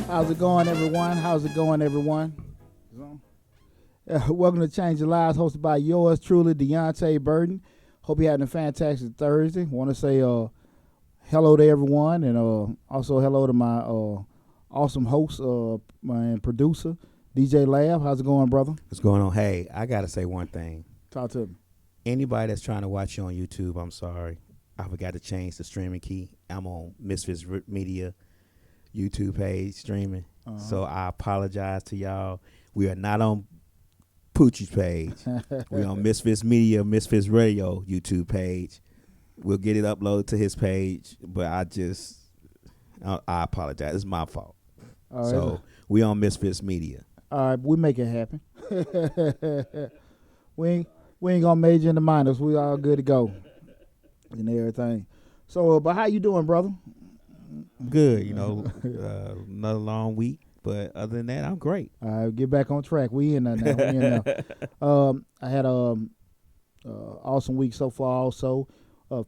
How's it going, everyone? How's it going, everyone? Welcome to Change Your Lives, hosted by yours truly, Deonte Burden. Hope you're having a fantastic Thursday. Want to say hello to everyone, and also hello to my awesome host and producer, DJ Lab. How's it going, brother? What's going on? Hey, I got to say one thing. Talk to me. Anybody that's trying to watch you on YouTube, I'm sorry. I forgot to change the streaming key. I'm on Misfits Media YouTube page streaming. So I apologize to y'all. We are not on Poochie's page. We're on Misfits Media, Misfits Radio YouTube page. We'll get it uploaded to his page, but I apologize. It's my fault. Right. So we on Misfits Media. All right, we make it happen. we ain't gonna major in the minors. We all good to go and everything. So, but how you doing, brother? Good, another long week, but other than that, I'm great. All right, get back on track. We in there now. We in there. I had awesome week so far. Also,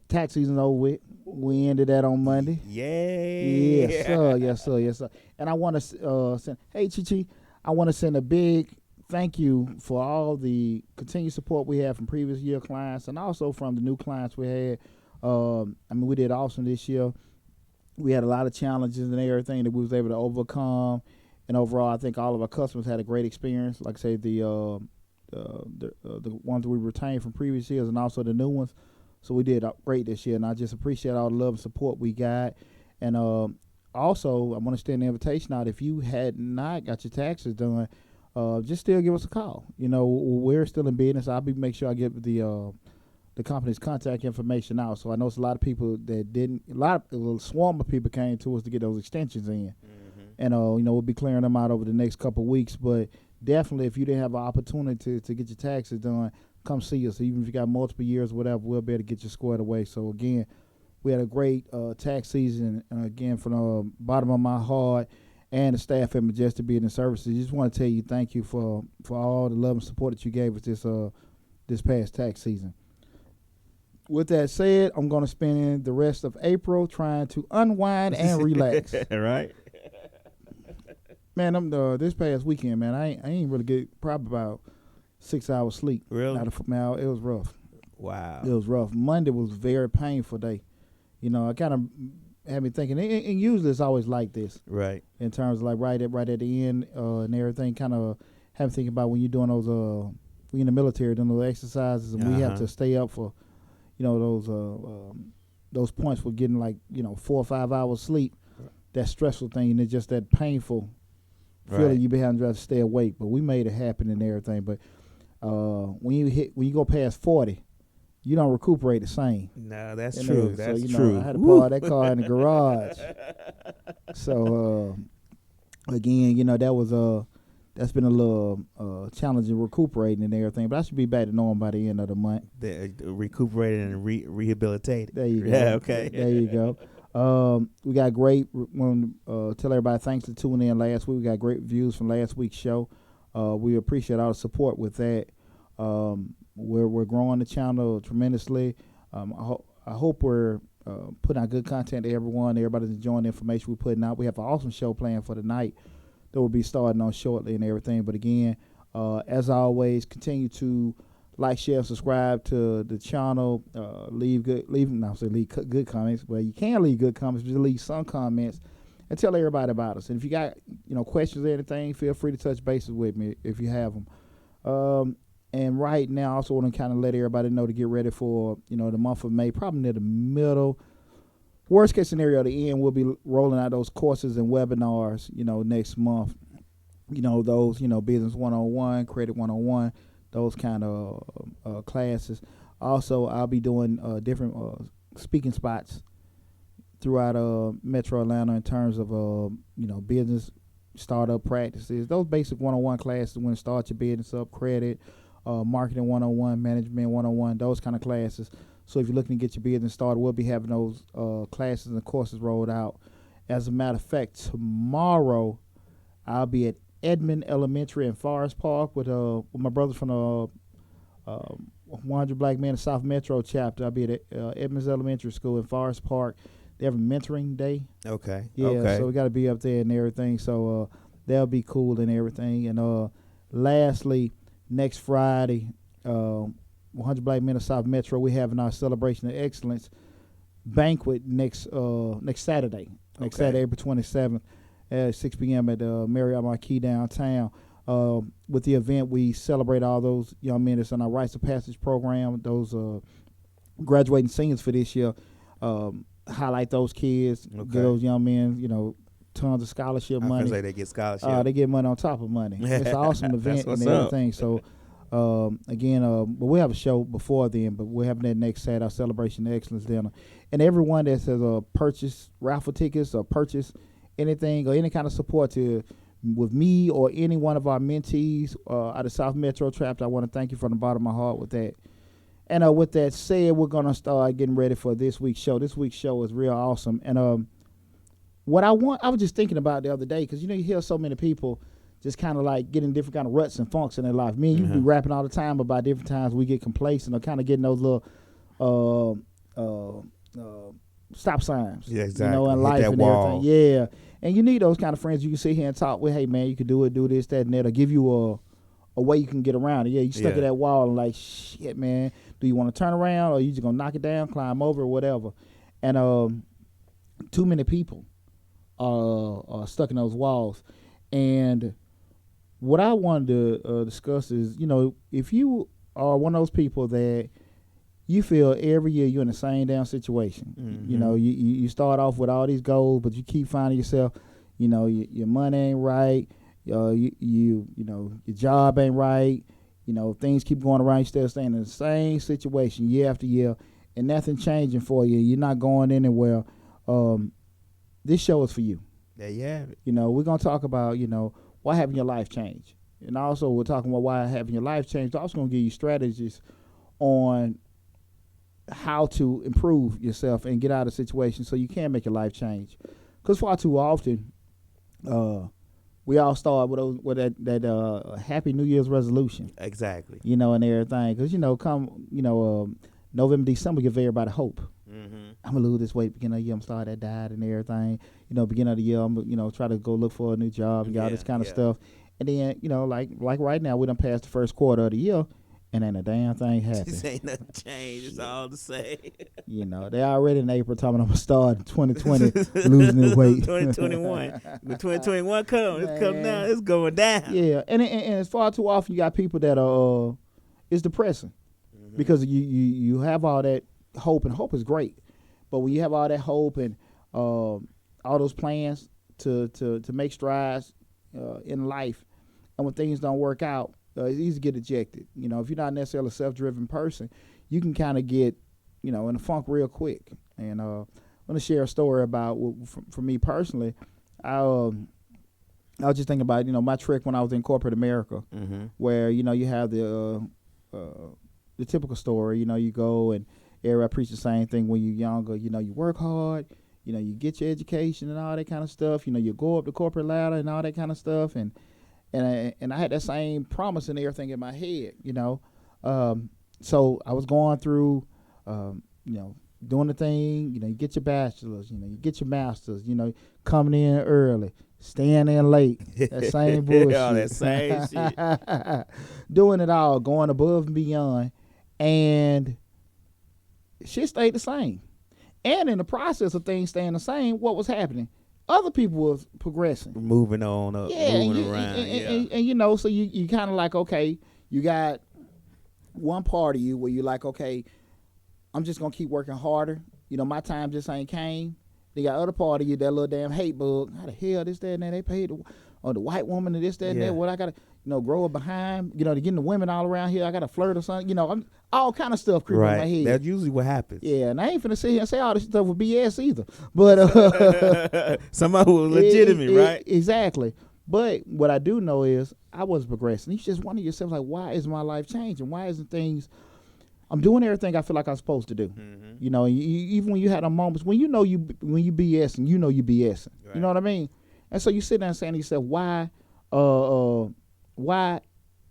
tax season over with. We ended that on Monday. Yay! Yes, sir. And I want to send, hey Chi, I want to send a big thank you for all the continued support we had from previous year clients and also from the new clients we had. We did awesome this year. We had a lot of challenges and everything that we was able to overcome, and overall, I think all of our customers had a great experience. Like I say, the ones we retained from previous years, and also the new ones. So we did great this year, and I just appreciate all the love and support we got. And also, I want to extend the invitation out. If you had not got your taxes done, just still give us a call. We're still in business. I'll make sure I get the company's contact information out. So I know it's a lot of people that didn't. A swarm of people came to us to get those extensions in, and we'll be clearing them out over the next couple of weeks. But definitely, if you didn't have an opportunity to get your taxes done, come see us. Even if you got multiple years, or whatever, we'll be able to get you squared away. So again, we had a great tax season. Again, from the bottom of my heart and the staff at Majestic Business Services, just want to tell you thank you for all the love and support that you gave us this past tax season. With that said, I'm going to spend the rest of April trying to unwind and relax. Right. Man, this past weekend, man, I ain't really get probably about 6 hours sleep. Really? It was rough. Wow. It was rough. Monday was a very painful day. I kind of had me thinking, and usually it's always like this. Right. In terms of like right at the end and everything, kind of have me thinking about when you're doing those, we in the military doing those exercises, and we have to stay up for, those points for getting 4 or 5 hours sleep. That stressful thing, and it's just that painful feeling you be having to stay awake. But we made it happen and everything. But when you go past 40, you don't recuperate the same. No, that's true. That's true. I had to park that car in the garage. So again, that's been a little challenging recuperating and everything, but I should be back to normal by the end of the month. Recuperated and rehabilitated. There you go. Yeah, okay. There you go. We got great. Tell everybody thanks for tuning in last week. We got great reviews from last week's show. We appreciate all the support with that. We're growing the channel tremendously. I hope we're putting out good content to everyone. Everybody's enjoying the information we're putting out. We have an awesome show planned for tonight that will be starting on shortly and everything. But again, as always, continue to like, share, subscribe to the channel. Leave good comments. Well, you can leave good comments, but just leave some comments and tell everybody about us. And if you got questions or anything, feel free to touch bases with me if you have them. And right now, I also want to kind of let everybody know to get ready for the month of May, probably near the middle, worst case scenario, at the end, we'll be rolling out those courses and webinars, next month. Those, business 101, credit 101, those kind of classes. Also, I'll be doing different speaking spots throughout Metro Atlanta in terms of business startup practices. Those basic 101 classes when to start your business up, credit, marketing 101, management 101, those kind of classes. So if you're looking to get your business started, we'll be having those classes and courses rolled out. As a matter of fact, tomorrow I'll be at Edmond Elementary in Forest Park with my brothers from the 100 Black Men in South Metro chapter. I'll be at Edmonds Elementary School in Forest Park. They have a mentoring day. Okay. Yeah, okay. So we got to be up there and everything. So that'll be cool and everything. And lastly, next Friday, 100 Black Men of South Metro, we're having our Celebration of Excellence banquet next Saturday. Next Saturday, April 27th at 6 p.m. at Marriott Marquis downtown. With the event, we celebrate all those young men that's on our Rites of Passage program, those graduating seniors for this year. Highlight those kids, give those young men, tons of scholarship money. I say they get scholarship. They get money on top of money. It's an awesome event and everything. So, again, but we have a show before then, but we're having that next Saturday, our Celebration of Excellence dinner. And everyone that has purchased raffle tickets or purchased anything or any kind of support with me or any one of our mentees out of South Metro chapter, I want to thank you from the bottom of my heart with that. And with that said, we're going to start getting ready for this week's show. This week's show is real awesome. And what I was just thinking about the other day, because, you hear so many people just kind of like getting different kind of ruts and funks in their life. Me and you be rapping all the time about different times we get complacent or kind of getting those little stop signs. Yeah, exactly. In life and everything. Yeah. And you need those kind of friends you can sit here and talk with. Hey, man, you can do it, do this, that, and that, or give you a way you can get around it. Yeah, you stuck at that wall and like, shit, man, do you want to turn around or you just going to knock it down, climb over, or whatever? And too many people are stuck in those walls. And what I wanted to discuss is, if you are one of those people that you feel every year you're in the same damn situation. You start off with all these goals, but you keep finding yourself, your money ain't right, your job ain't right, things keep going around, you still staying in the same situation year after year, and nothing changing for you. You're not going anywhere. This show is for you. There you have it. We're gonna talk about, why having your life change, and also we're talking about why having your life change. I'm also gonna give you strategies on how to improve yourself and get out of situations so you can make your life change. Because far too often, we all start with that Happy New Year's resolution. Exactly. And everything. Because come November, December, give everybody hope. I'm gonna lose this weight beginning of the year. I'm start that diet and everything. Beginning of the year, I'm try to go look for a new job and all this kind of stuff. And then like right now, we done passed the first quarter of the year. And ain't a damn thing happened. This ain't nothing changed. It's all the same. They already in April talking I'm going to start in 2020 losing the weight. 2021. When 2021 comes, it's coming down. It's going down. Yeah. And it's far too often you got people that are, it's depressing. Because you have all that hope, and hope is great. But when you have all that hope and all those plans to make strides in life, and when things don't work out, it's easy to get ejected. If you're not necessarily a self-driven person, you can kind of get, in a funk real quick. And I'm going to share a story about, for me personally, I was just thinking about, my trick when I was in corporate America, where, you have the typical story, you go and everybody preach the same thing when you're younger, you work hard, you get your education and all that kind of stuff, you go up the corporate ladder and all that kind of stuff. And I had that same promise and everything in my head, So I was going through, doing the thing, you get your bachelor's, you get your master's, coming in early, staying in late, that same bullshit. All that same shit. Doing it all, going above and beyond, and shit stayed the same. And in the process of things staying the same, what was happening? Other people was progressing, moving on up, moving around, and so you kind of like, okay, you got one part of you where you're like, okay, I'm just gonna keep working harder my time just ain't came. They got other part of you, that little damn hate bug. How the hell this, that, and that? They paid the white woman and this, that, and that. What I got to, grow up behind, to getting the women all around here. I got to flirt or something. I'm all kind of stuff creeping in my head. That's usually what happens. Yeah, and I ain't finna sit here and say all this stuff with BS either. But somebody who was legitimate, right? Exactly. But what I do know is I was progressing. You just wonder yourself, like, why is my life changing? Why isn't things? I'm doing everything I feel like I'm supposed to do. Mm-hmm. Even when you had a moments when you BSing, you BSing. Right. You know what I mean? And so you sit there and saying to yourself, why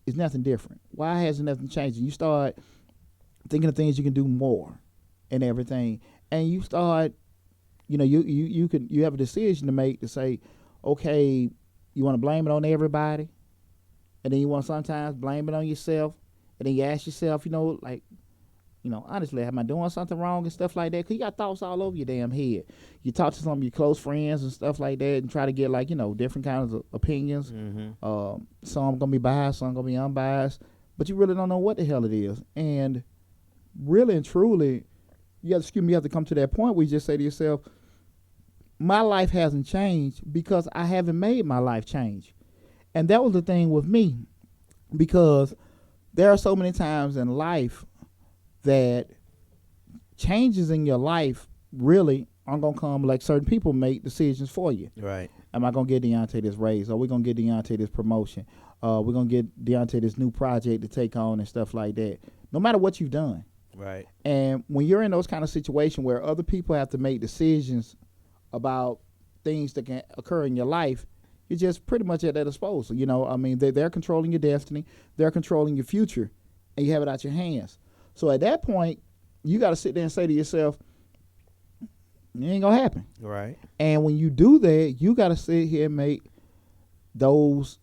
is nothing different? Why hasn't nothing changed? And you start thinking of things you can do more and everything. And you start, you have a decision to make to say, okay, you want to blame it on everybody, and then you want to sometimes blame it on yourself, and then you ask yourself, honestly, am I doing something wrong and stuff like that? Because you got thoughts all over your damn head. You talk to some of your close friends and stuff like that and try to get, different kinds of opinions. Mm-hmm. Some going to be biased, some going to be unbiased. But you really don't know what the hell it is. And really and truly, you have to come to that point where you just say to yourself, my life hasn't changed because I haven't made my life change. And that was the thing with me, because there are so many times in life that changes in your life really aren't going to come like certain people make decisions for you. Right. Am I going to get Deonte this raise? Are we going to get Deonte this promotion? We're going to get Deonte this new project to take on and stuff like that. No matter what you've done. Right. And when you're in those kind of situations where other people have to make decisions about things that can occur in your life, you're just pretty much at their disposal. They're controlling your destiny. They're controlling your future, and you have it out your hands. So at that point, you got to sit there and say to yourself, it ain't going to happen. Right. And when you do that, you got to sit here and make those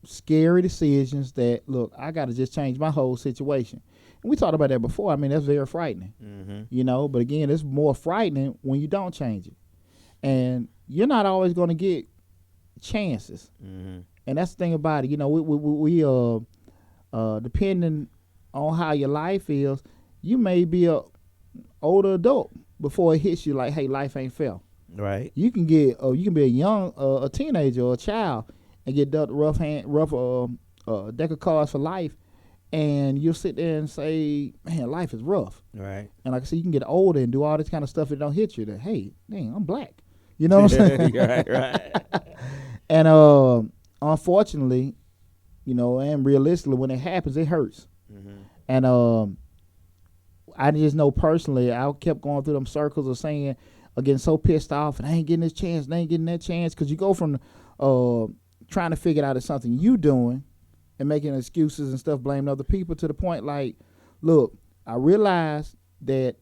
scary decisions that, look, I got to just change my whole situation. And we talked about that before. That's very frightening. Mm-hmm. But again, it's more frightening when you don't change it. And you're not always going to get chances. Mm-hmm. And that's the thing about it. We depending on how your life is, you may be a older adult before it hits you like, hey, life ain't fair. Right. You can be a young, a teenager or a child and get dealt rough deck of cards for life. And you'll sit there and say, man, life is rough. Right. And like I said, you can get older and do all this kind of stuff that don't hit you. That, hey, dang, I'm black. You know what I'm saying? right. And unfortunately, and realistically, when it happens, it hurts. Mm-hmm. And I just know personally, I kept going through them circles of saying, getting so pissed off, and I ain't getting this chance, and I ain't getting that chance. Because you go from trying to figure it out as something you doing, and making excuses and stuff, blaming other people, to the point like, look, I realize that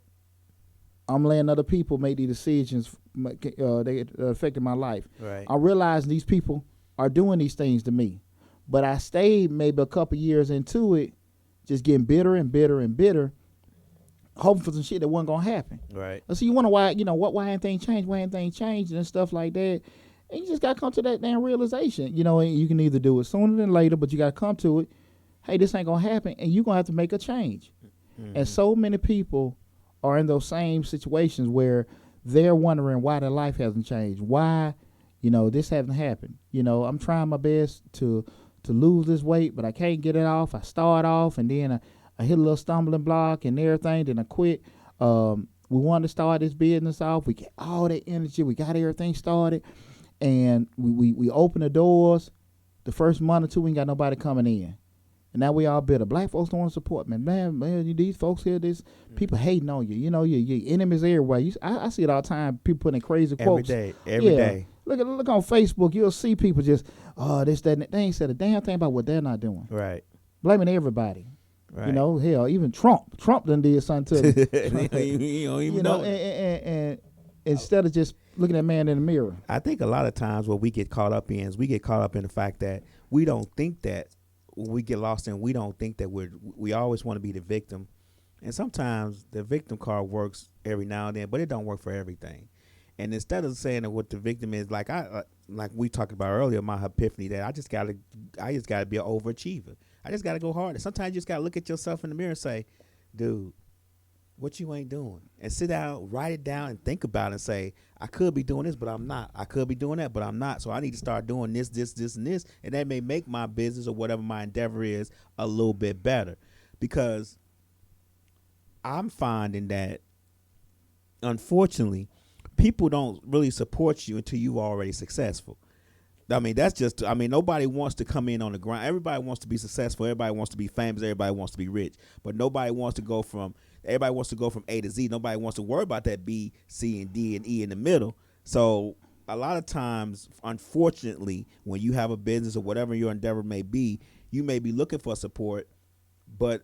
I'm letting other people make these decisions that affected my life. Right. I realize these people are doing these things to me. But I stayed maybe a couple years into it, just getting bitter and bitter and bitter, hoping for some shit that wasn't going to happen. Right. So you wonder why, why ain't things changed, and stuff like that. And you just got to come to that damn realization, and you can either do it sooner than later, but you got to come to it. Hey, this ain't going to happen, and you're going to have to make a change. Mm-hmm. And so many people are in those same situations where they're wondering why their life hasn't changed. Why, this hasn't happened. I'm trying my best to lose this weight, but I can't get it off. I start off, and then I hit a little stumbling block and everything, then I quit. We wanted to start this business off. We get all that energy. We got everything started. And we open the doors. The first month or two, we ain't got nobody coming in. And now we all bitter. Black folks don't want to support me. Man, these folks here, people hating on you. Your enemies everywhere. I see it all the time. People putting in crazy quotes. Every day. Look on Facebook. You'll see people just, this, that, and that. They ain't said a damn thing about what they're not doing. Right. Blaming everybody. Right. Hell, even Trump. Trump done did something to them. You don't even know. And instead of just looking at man in the mirror. I think a lot of times what we get caught up in is we get caught up in the fact that we don't think that we get lost in. We don't think that we always want to be the victim. And sometimes the victim card works every now and then, but it don't work for everything. And instead of saying that what the victim is, like we talked about earlier, my epiphany that I just gotta be an overachiever. I just gotta go harder. Sometimes you just gotta look at yourself in the mirror and say, dude, what you ain't doing, and sit down, write it down, and think about it and say, I could be doing this, but I'm not. I could be doing that, but I'm not. So I need to start doing this, and this, and that may make my business or whatever my endeavor is a little bit better. Because I'm finding that, unfortunately, people don't really support you until you're already successful. I mean, nobody wants to come in on the grind. Everybody wants to be successful. Everybody wants to be famous. Everybody wants to be rich. But everybody wants to go from A to Z. Nobody wants to worry about that B, C, and D, and E in the middle. So a lot of times, unfortunately, when you have a business or whatever your endeavor may be, you may be looking for support, but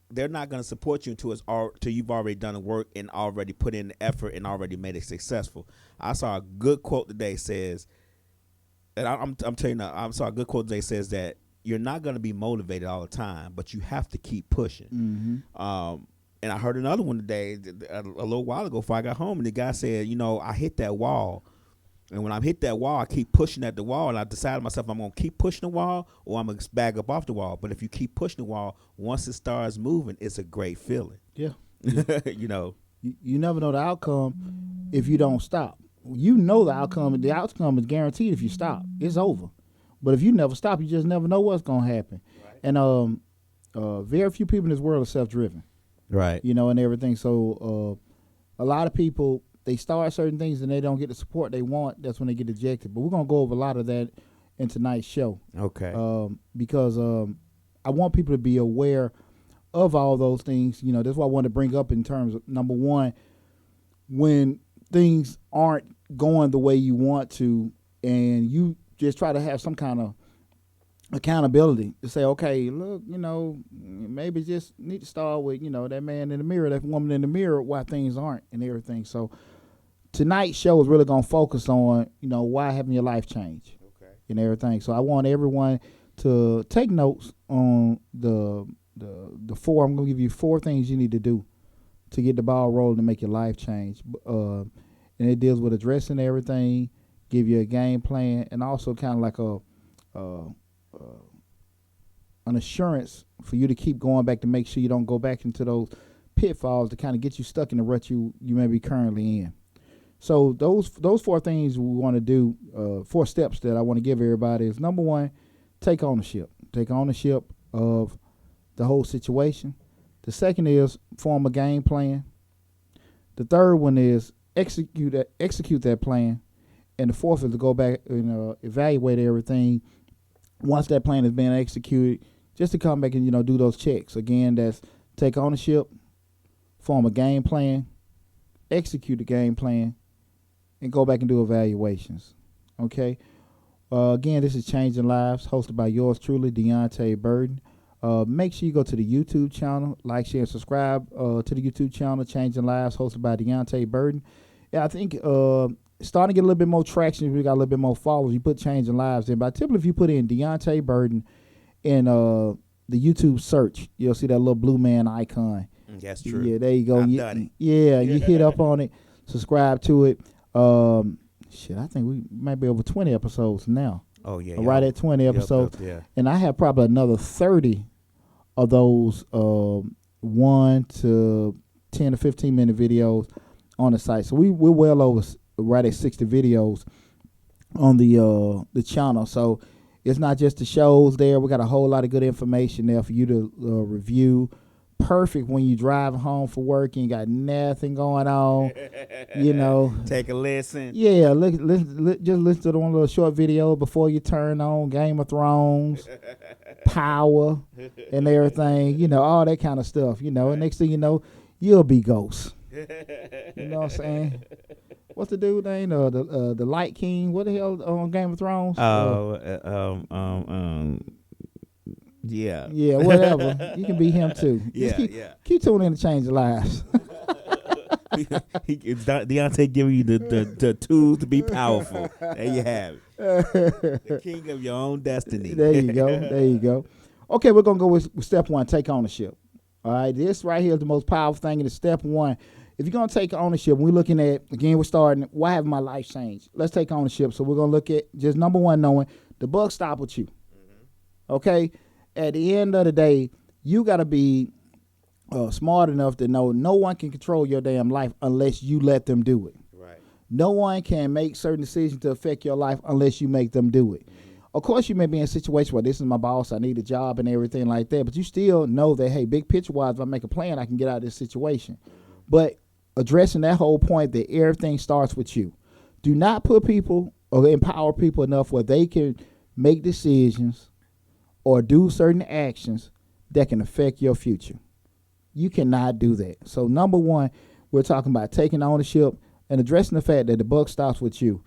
they're not going to support you until you've already done the work and already put in the effort and already made it successful. I saw a good quote today says, and I'm telling you, I saw a good quote today says that you're not going to be motivated all the time, but you have to keep pushing. Mm-hmm. And I heard another one today a little while ago before I got home, and the guy said, I hit that wall. And when I hit that wall, I keep pushing at the wall, and I decided to myself I'm going to keep pushing the wall or I'm going to bag up off the wall. But if you keep pushing the wall, once it starts moving, it's a great feeling. Yeah. You never know the outcome if you don't stop. You know the outcome. The outcome is guaranteed if you stop. It's over. But if you never stop, you just never know what's going to happen. Right. And very few people in this world are self-driven. Right. And everything. So a lot of people, they start certain things and they don't get the support they want. That's when they get ejected. But we're going to go over a lot of that in tonight's show. Okay. Because I want people to be aware of all those things. That's what I want to bring up in terms of, number one, when things aren't going the way you want to and you just try to have some kind of accountability to say, okay, look, maybe just need to start with, that man in the mirror, that woman in the mirror, why things aren't and everything. So tonight's show is really going to focus on, why haven't your life changed and everything. So I want everyone to take notes on the four. I'm going to give you 4 things you need to do to get the ball rolling to make your life change. And it deals with addressing everything, give you a game plan, and also kind of like an assurance for you to keep going back to make sure you don't go back into those pitfalls to kind of get you stuck in the rut you may be currently in. So those 4 things we want to do, 4 steps that I want to give everybody is, number 1, take ownership. Take ownership of the whole situation. The second is form a game plan. The third one is execute that plan. And the fourth is to go back and evaluate everything once that plan has been executed, just to come back and do those checks. Again, that's take ownership, form a game plan, execute the game plan, and go back and do evaluations. Okay. Again, this is Changing Lives, hosted by yours truly, Deonte Burden. Make sure you go to the YouTube channel, like, share, and subscribe to the YouTube channel, Changing Lives, hosted by Deonte Burden. Yeah, I think starting to get a little bit more traction. If we got a little bit more followers, you put Changing Lives in. But typically, if you put in Deonte Burden in the YouTube search, you'll see that little blue man icon. That's true. Yeah, there you go. I've done it. Yeah, you hit up on it, subscribe to it. I think we might be over 20 episodes now. Oh, yeah. Right at 20 episodes. Yeah. And I have probably another 30 of those 1 to 10 to 15 minute videos on the site. So we're well over right at 60 videos on the channel. So it's not just the shows there. We got a whole lot of good information there for you to review. Perfect when you drive home for work and you got nothing going on, Take a listen. Yeah, just listen to the one little short video before you turn on Game of Thrones, Power, and everything. All that kind of stuff. And next thing you know, you'll be Ghost. You know what I'm saying? What's the dude name? The Light King. What the hell on Game of Thrones? Yeah. Yeah, whatever. You can be him too. Keep tuning in to Change Lives. Deonte giving you the tools to be powerful. There you have it. The king of your own destiny. There you go. Okay, we're going to go with step 1, take ownership. All right, this right here is the most powerful thing. It is step 1. If you're going to take ownership, we're looking at, again, we're starting, why haven't my life changed? Let's take ownership. So we're going to look at just number 1, knowing the buck stop with you. Mm-hmm. Okay? At the end of the day, you got to be smart enough to know no one can control your damn life unless you let them do it. Right. No one can make certain decisions to affect your life unless you make them do it. Of course, you may be in a situation where this is my boss, I need a job and everything like that, but you still know that, hey, big picture-wise, if I make a plan, I can get out of this situation. But addressing that whole point that everything starts with you. Do not put people or empower people enough where they can make decisions or do certain actions that can affect your future. You cannot do that. So, number one, we're talking about taking ownership and addressing the fact that the buck stops with you.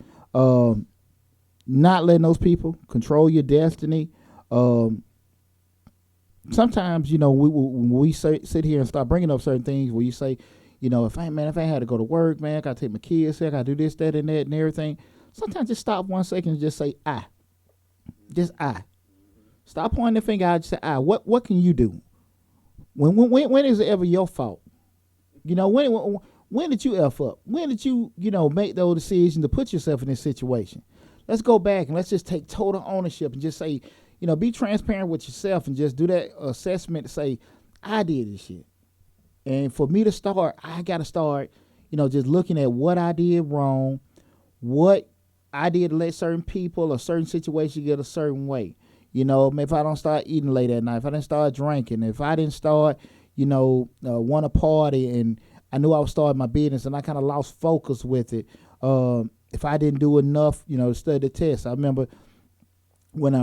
Not letting those people control your destiny. Sometimes, when we sit here and start bringing up certain things where you say, if I had to go to work, man, I got to take my kids here, I got to do this, that, and that, and everything. Sometimes just stop 1 second and just say, I. Just I. Stop pointing the finger out and say, I. What can you do? When is it ever your fault? When did you F up? When did you, make those decisions to put yourself in this situation? Let's go back and let's just take total ownership and just say, be transparent with yourself and just do that assessment to say, I did this shit. And for me to start, I got to start, just looking at what I did wrong, what I did to let certain people or certain situations get a certain way. If I don't start eating late at night, if I didn't start drinking, if I didn't start, want to party and I knew I was starting my business and I kind of lost focus with it. If I didn't do enough, to study the test. I remember when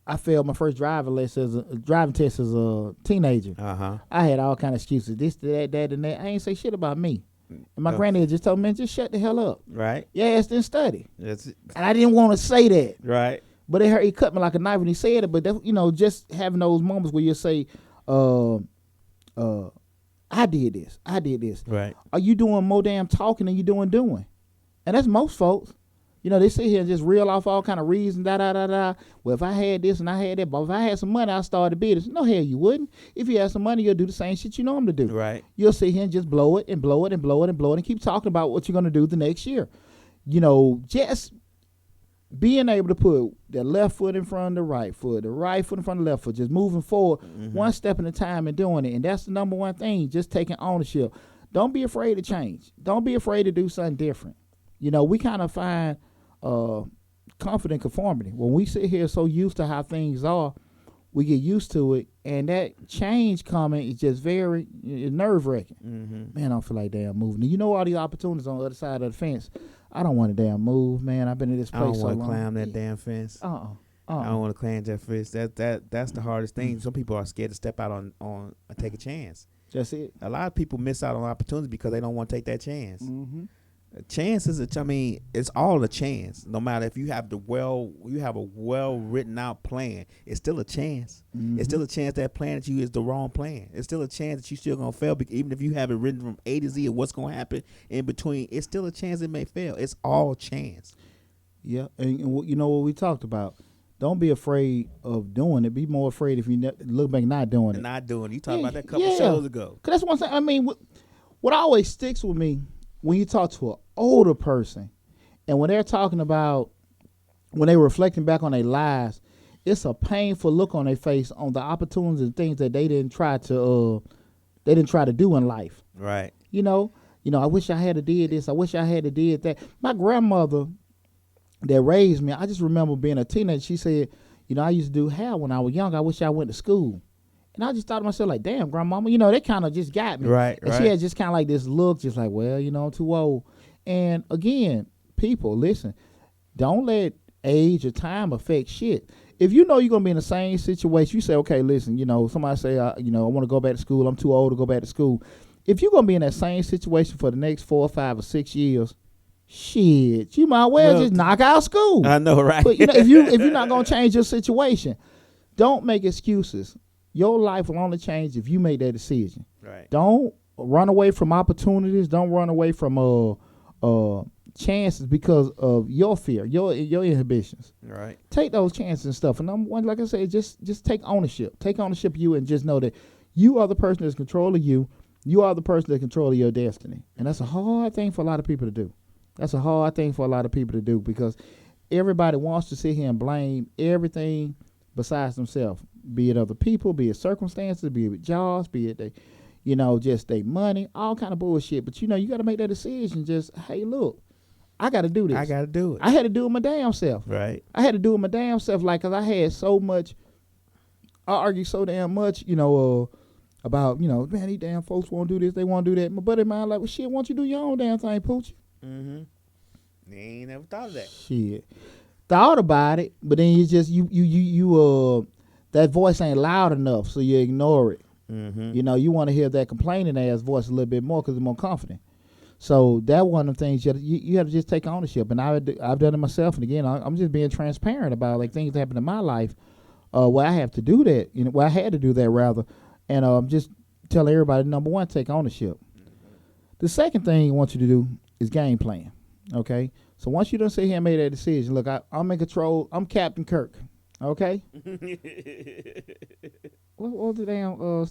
I failed my first driving test as a teenager. I had all kind of excuses. This, that, and that. I ain't say shit about me. And my granddad just told me, man, just shut the hell up. Right. Your ass didn't study. That's it. And I didn't want to say that. Right. But it hurt. He cut me like a knife when he said it. But that, just having those moments where you say, I did this. Right. Are you doing more damn talking than you doing? And that's most folks. They sit here and just reel off all kind of reasons, Well, if I had this and I had that, but if I had some money, I started a business. No, hell, you wouldn't. If you had some money, you'll do the same shit you know them to do. Right. You'll sit here and just blow it and blow it and blow it and blow it and keep talking about what you're going to do the next year. Just being able to put the left foot in front of the right foot in front of the left foot, just moving forward one step at a time and doing it. And that's the number one thing, just taking ownership. Don't be afraid to change. Don't be afraid to do something different. We kind of find comfort in conformity. When we sit here so used to how things are, we get used to it, and that change coming is just very nerve-wracking. Man, I don't feel like damn moving. All the opportunities on the other side of the fence. I don't want to damn move, man. I've been in this place so long. I don't want to climb that damn fence. I don't want to climb that fence. That's the hardest thing. Some people are scared to step out on take a chance. That's it. A lot of people miss out on opportunities because they don't want to take that chance. Chances, it's all a chance. No matter if you have a well written out plan, it's still a chance. It's still a chance that plan that you is the wrong plan. It's still a chance that you still gonna fail. Even if you have it written from A to Z of what's gonna happen in between, it's still a chance it may fail. It's all chance. Yeah, and what we talked about. Don't be afraid of doing it. Be more afraid if you look back not doing it. Not doing it. You talked about that a couple shows ago. Cause that's one thing. What always sticks with me when you talk to an older person, and when they're talking about when they were reflecting back on their lives, it's a painful look on their face on the opportunities and things that they didn't try to do in life. Right. I wish I had did this. I wish I had did that. My grandmother that raised me, I just remember being a teenager. She said, I used to do hair when I was young. I wish I went to school. And I just thought to myself, like, damn, grandmama, they kind of just got me. Right, and she had just kind of like this look, just like, well, I'm too old. And again, people, listen, don't let age or time affect shit. If you know you're going to be in the same situation, you say, okay, listen, somebody say, I want to go back to school. I'm too old to go back to school. If you're going to be in that same situation for the next 4 or 5 or 6 years, shit, you might well just knock out school. I know, right? But, if you're not going to change your situation, don't make excuses. Your life will only change if you make that decision. Right. Don't run away from opportunities. Don't run away from chances because of your fear, your inhibitions. Right. Take those chances and stuff. And number one, like I said, just take ownership. Take ownership of you and just know that you are the person that's controlling you. You are the person that's controlling your destiny. And that's a hard thing for a lot of people to do. Because everybody wants to sit here and blame everything besides themselves. Be it other people, be it circumstances, be it jobs, be it just their money, all kind of bullshit. But you got to make that decision. Just, hey, look, I got to do this. I got to do it. I had to do it my damn self. Right. I had to do it my damn self, like, cause I had so much. I argued so damn much, about man, these damn folks won't do this, they won't do that. My buddy of mine like, well, shit, why don't you do your own damn thing, Pooch? Mm-hmm. They ain't never thought of that. Shit, thought about it, but then you just that voice ain't loud enough, so you ignore it. Mm-hmm. You want to hear that complaining ass voice a little bit more because it's more confident. So that one of the things you have to just take ownership, and I've done it myself. And again, I'm just being transparent about like things that happen in my life where I have to do that, where I had to do that rather, and just tell everybody, number one, take ownership. Mm-hmm. The second thing I want you to do is game plan. Okay, so once you done sit here and made that decision, look, I'm in control. I'm Captain Kirk. Okay. What the damn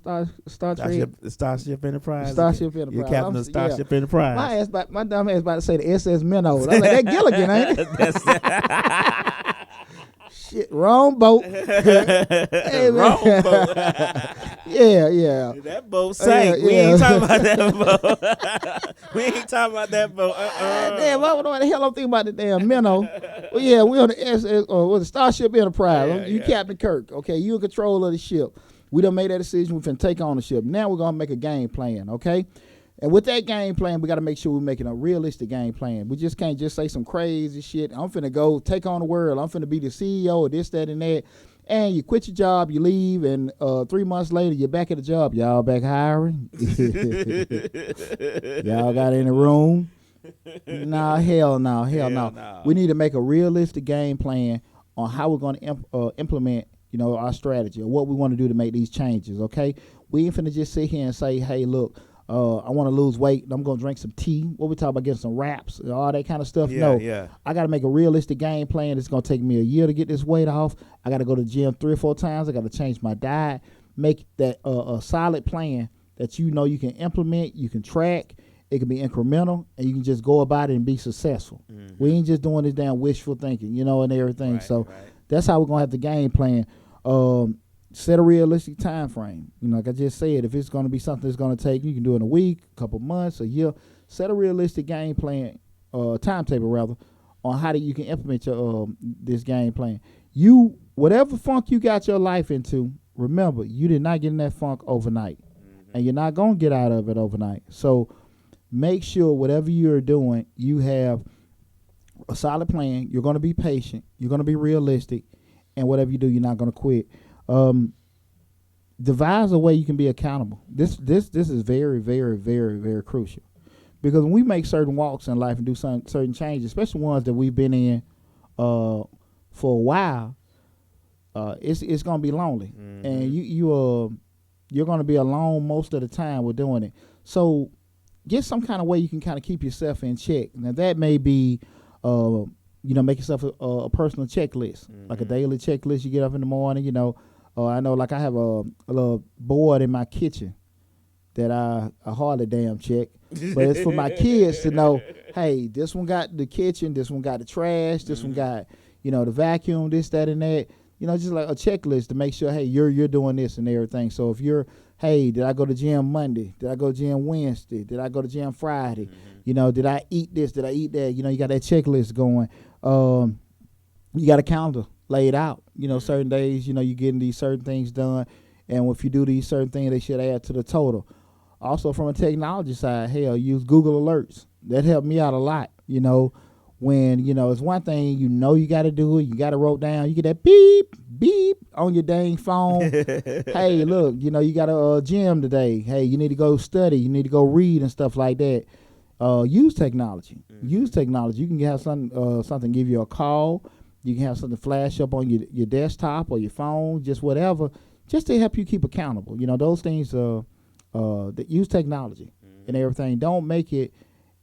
Starship Enterprise? Starship Enterprise. You're captain of Starship Enterprise. My dumb ass about to say the SS Minnow. I was like, that Gilligan, ain't it? Shit, wrong boat. Hey, wrong boat. Yeah. That boat sank. We ain't talking about that boat. We ain't talking about that boat. Damn, I don't know what the hell I'm thinking about the damn Minnow. Well, yeah, we on the SS or the Starship Enterprise. You Captain Kirk. Okay, you in control of the ship. We done made that decision. We finna take ownership. Now we're gonna make a game plan. Okay. And with that game plan, we got to make sure we're making a realistic game plan. We just can't just say some crazy shit. I'm finna go take on the world. I'm finna be the CEO of this, that, and that. And you quit your job, you leave, and 3 months later, you're back at the job. Y'all back hiring? Y'all got in the room? Nah, hell no. We need to make a realistic game plan on how we're going to implement, our strategy or what we want to do to make these changes, okay? We ain't finna just sit here and say, hey, look, I want to lose weight. I'm going to drink some tea. What we talk about, getting some wraps, all that kind of stuff. Yeah. I got to make a realistic game plan. It's going to take me a year to get this weight off. I got to go to the gym 3 or 4 times. I got to change my diet. Make that a solid plan that you can implement, you can track. It can be incremental, and you can just go about it and be successful. Mm-hmm. We ain't just doing this damn wishful thinking, and everything. Right. That's how we're going to have the game plan. Set a realistic time frame. Like I just said, if it's going to be something that's going to take, you can do it in a week, a couple months, a year. Set a realistic game plan, timetable rather, on how you can implement your this game plan. Whatever funk you got your life into, remember, you did not get in that funk overnight, and you're not going to get out of it overnight. So make sure whatever you're doing, you have a solid plan. You're going to be patient. You're going to be realistic, and whatever you do, you're not going to quit. Devise a way you can be accountable. This is very, very, very, very crucial, because when we make certain walks in life and do certain changes, especially ones that we've been in for a while, it's gonna be lonely, and you're gonna be alone most of the time with doing it. So get some kind of way you can kind of keep yourself in check. Now that may be make yourself a personal checklist, like a daily checklist. You get up in the morning, I know, like I have a little board in my kitchen that I hardly damn check, but it's for my kids to know, hey, this one got the kitchen, this one got the trash, this one got, the vacuum, this, that, and that. Just like a checklist to make sure, hey, you're doing this and everything. So if you're, hey, did I go to gym Monday? Did I go to gym Wednesday? Did I go to gym Friday? Did I eat this? Did I eat that? You got that checklist going. You got a calendar laid out. Certain days, you're getting these certain things done. And if you do these certain things, they should add to the total. Also, from a technology side, hell, use Google Alerts. That helped me out a lot. When, it's one thing, you got to do it. You got to wrote down. You get that beep, beep on your dang phone. Hey, look, you got a gym today. Hey, you need to go study. You need to go read and stuff like that. Use technology. Use technology. You can have something give you a call. You can have something flash up on your desktop or your phone, just whatever, just to help you keep accountable. Those things that use technology and everything. Don't make it,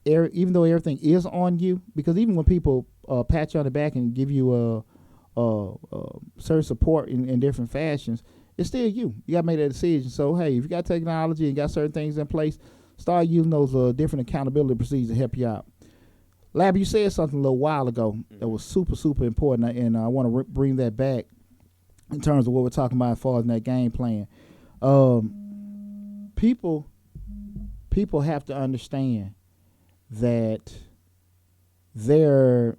even though everything is on you, because even when people pat you on the back and give you certain support in different fashions, it's still you. You got to make that decision. So, hey, if you got technology and got certain things in place, start using those different accountability procedures to help you out. Lab, you said something a little while ago that was super, super important, and I want to bring that back in terms of what we're talking about as far as that game plan. People people have to understand that they're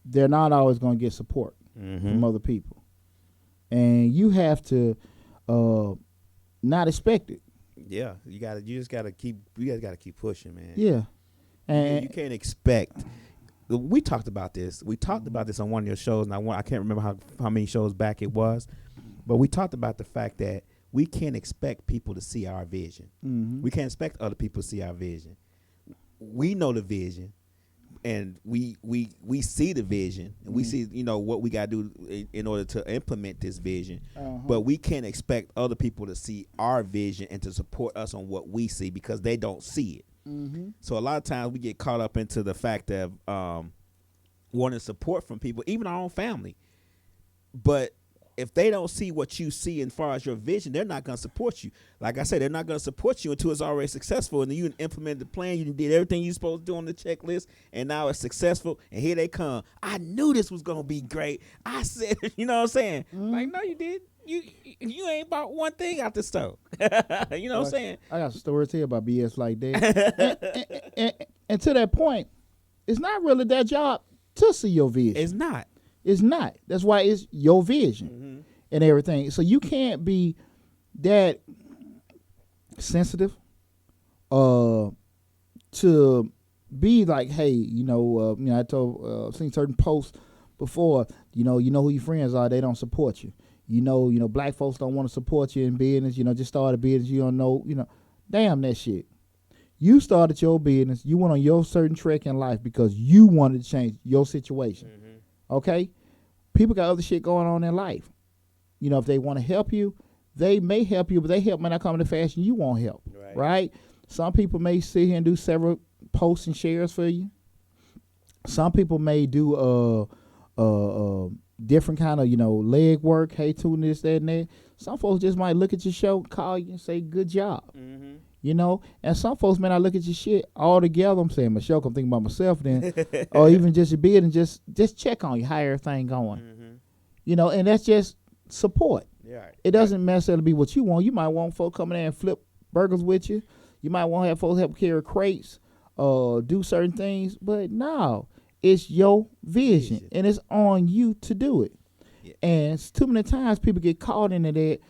not always going to get support from other people, and you have to not expect it. Yeah, you just gotta keep pushing, man. Yeah, and you can't expect. We talked about this. We talked about this on one of your shows, and I can't remember how many shows back it was, but we talked about the fact that we can't expect people to see our vision. We can't expect other people to see our vision. We know the vision, and we see the vision, and we see what we gotta do in order to implement this vision. But we can't expect other people to see our vision and to support us on what we see because they don't see it. So a lot of times we get caught up into the fact of wanting support from people, even our own family. But if they don't see what you see as far as your vision, they're not going to support you. Like I said, they're not going to support you until it's already successful. And then you implemented the plan. You did everything you're supposed to do on the checklist. And now it's successful. And here they come. I knew this was going to be great. I said, you know what I'm saying? Like, no, you did. You ain't bought one thing out the store. You know what I'm saying? I got some stories here about BS like that. and to that point, it's not really their job to see your vision. It's not. It's not. That's why it's your vision and everything. So you can't be that sensitive to be like, hey, I told seen certain posts before, you know who your friends are, they don't support you. Black folks don't want to support you in business, just start a business, you don't know, damn that shit. You started your business, you went on your certain trek in life because you wanted to change your situation. Okay? People got other shit going on in life. If they want to help you, they may help you, but they help may not come in the fashion you won't help. Right? Some people may sit here and do several posts and shares for you. Some people may do different kind of, leg work, hey, tune this, that, and that. Some folks just might look at your show, call you and say, good job. And some folks may not look at your shit all together. I'm saying myself, I'm thinking about myself then, or even just your bid and just check on you, how everything going. And that's just support. It doesn't necessarily be what you want. You might want folks coming in and flip burgers with you. You might want to have folks help carry crates, do certain things, but no, it's your vision, and it's on you to do it. And too many times people get caught into that.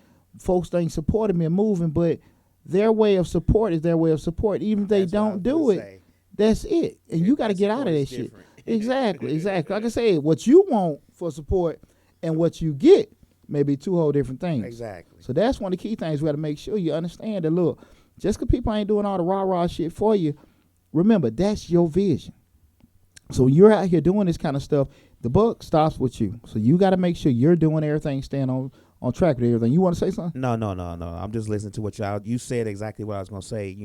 Folks ain't supporting me and moving, but their way of support is their way of support. Even if they don't do it, that's it. And you got to get out of that shit. Exactly. Like I said, what you want for support and what you get may be two whole different things. Exactly. So that's one of the key things we got to make sure you understand that, look, just because people ain't doing all the rah-rah shit for you, remember, that's your vision. So when you're out here doing this kind of stuff, the buck stops with you. So you got to make sure you're doing everything, staying on track with everything. You want to say something? No. I'm just listening to what you said exactly what I was going to say.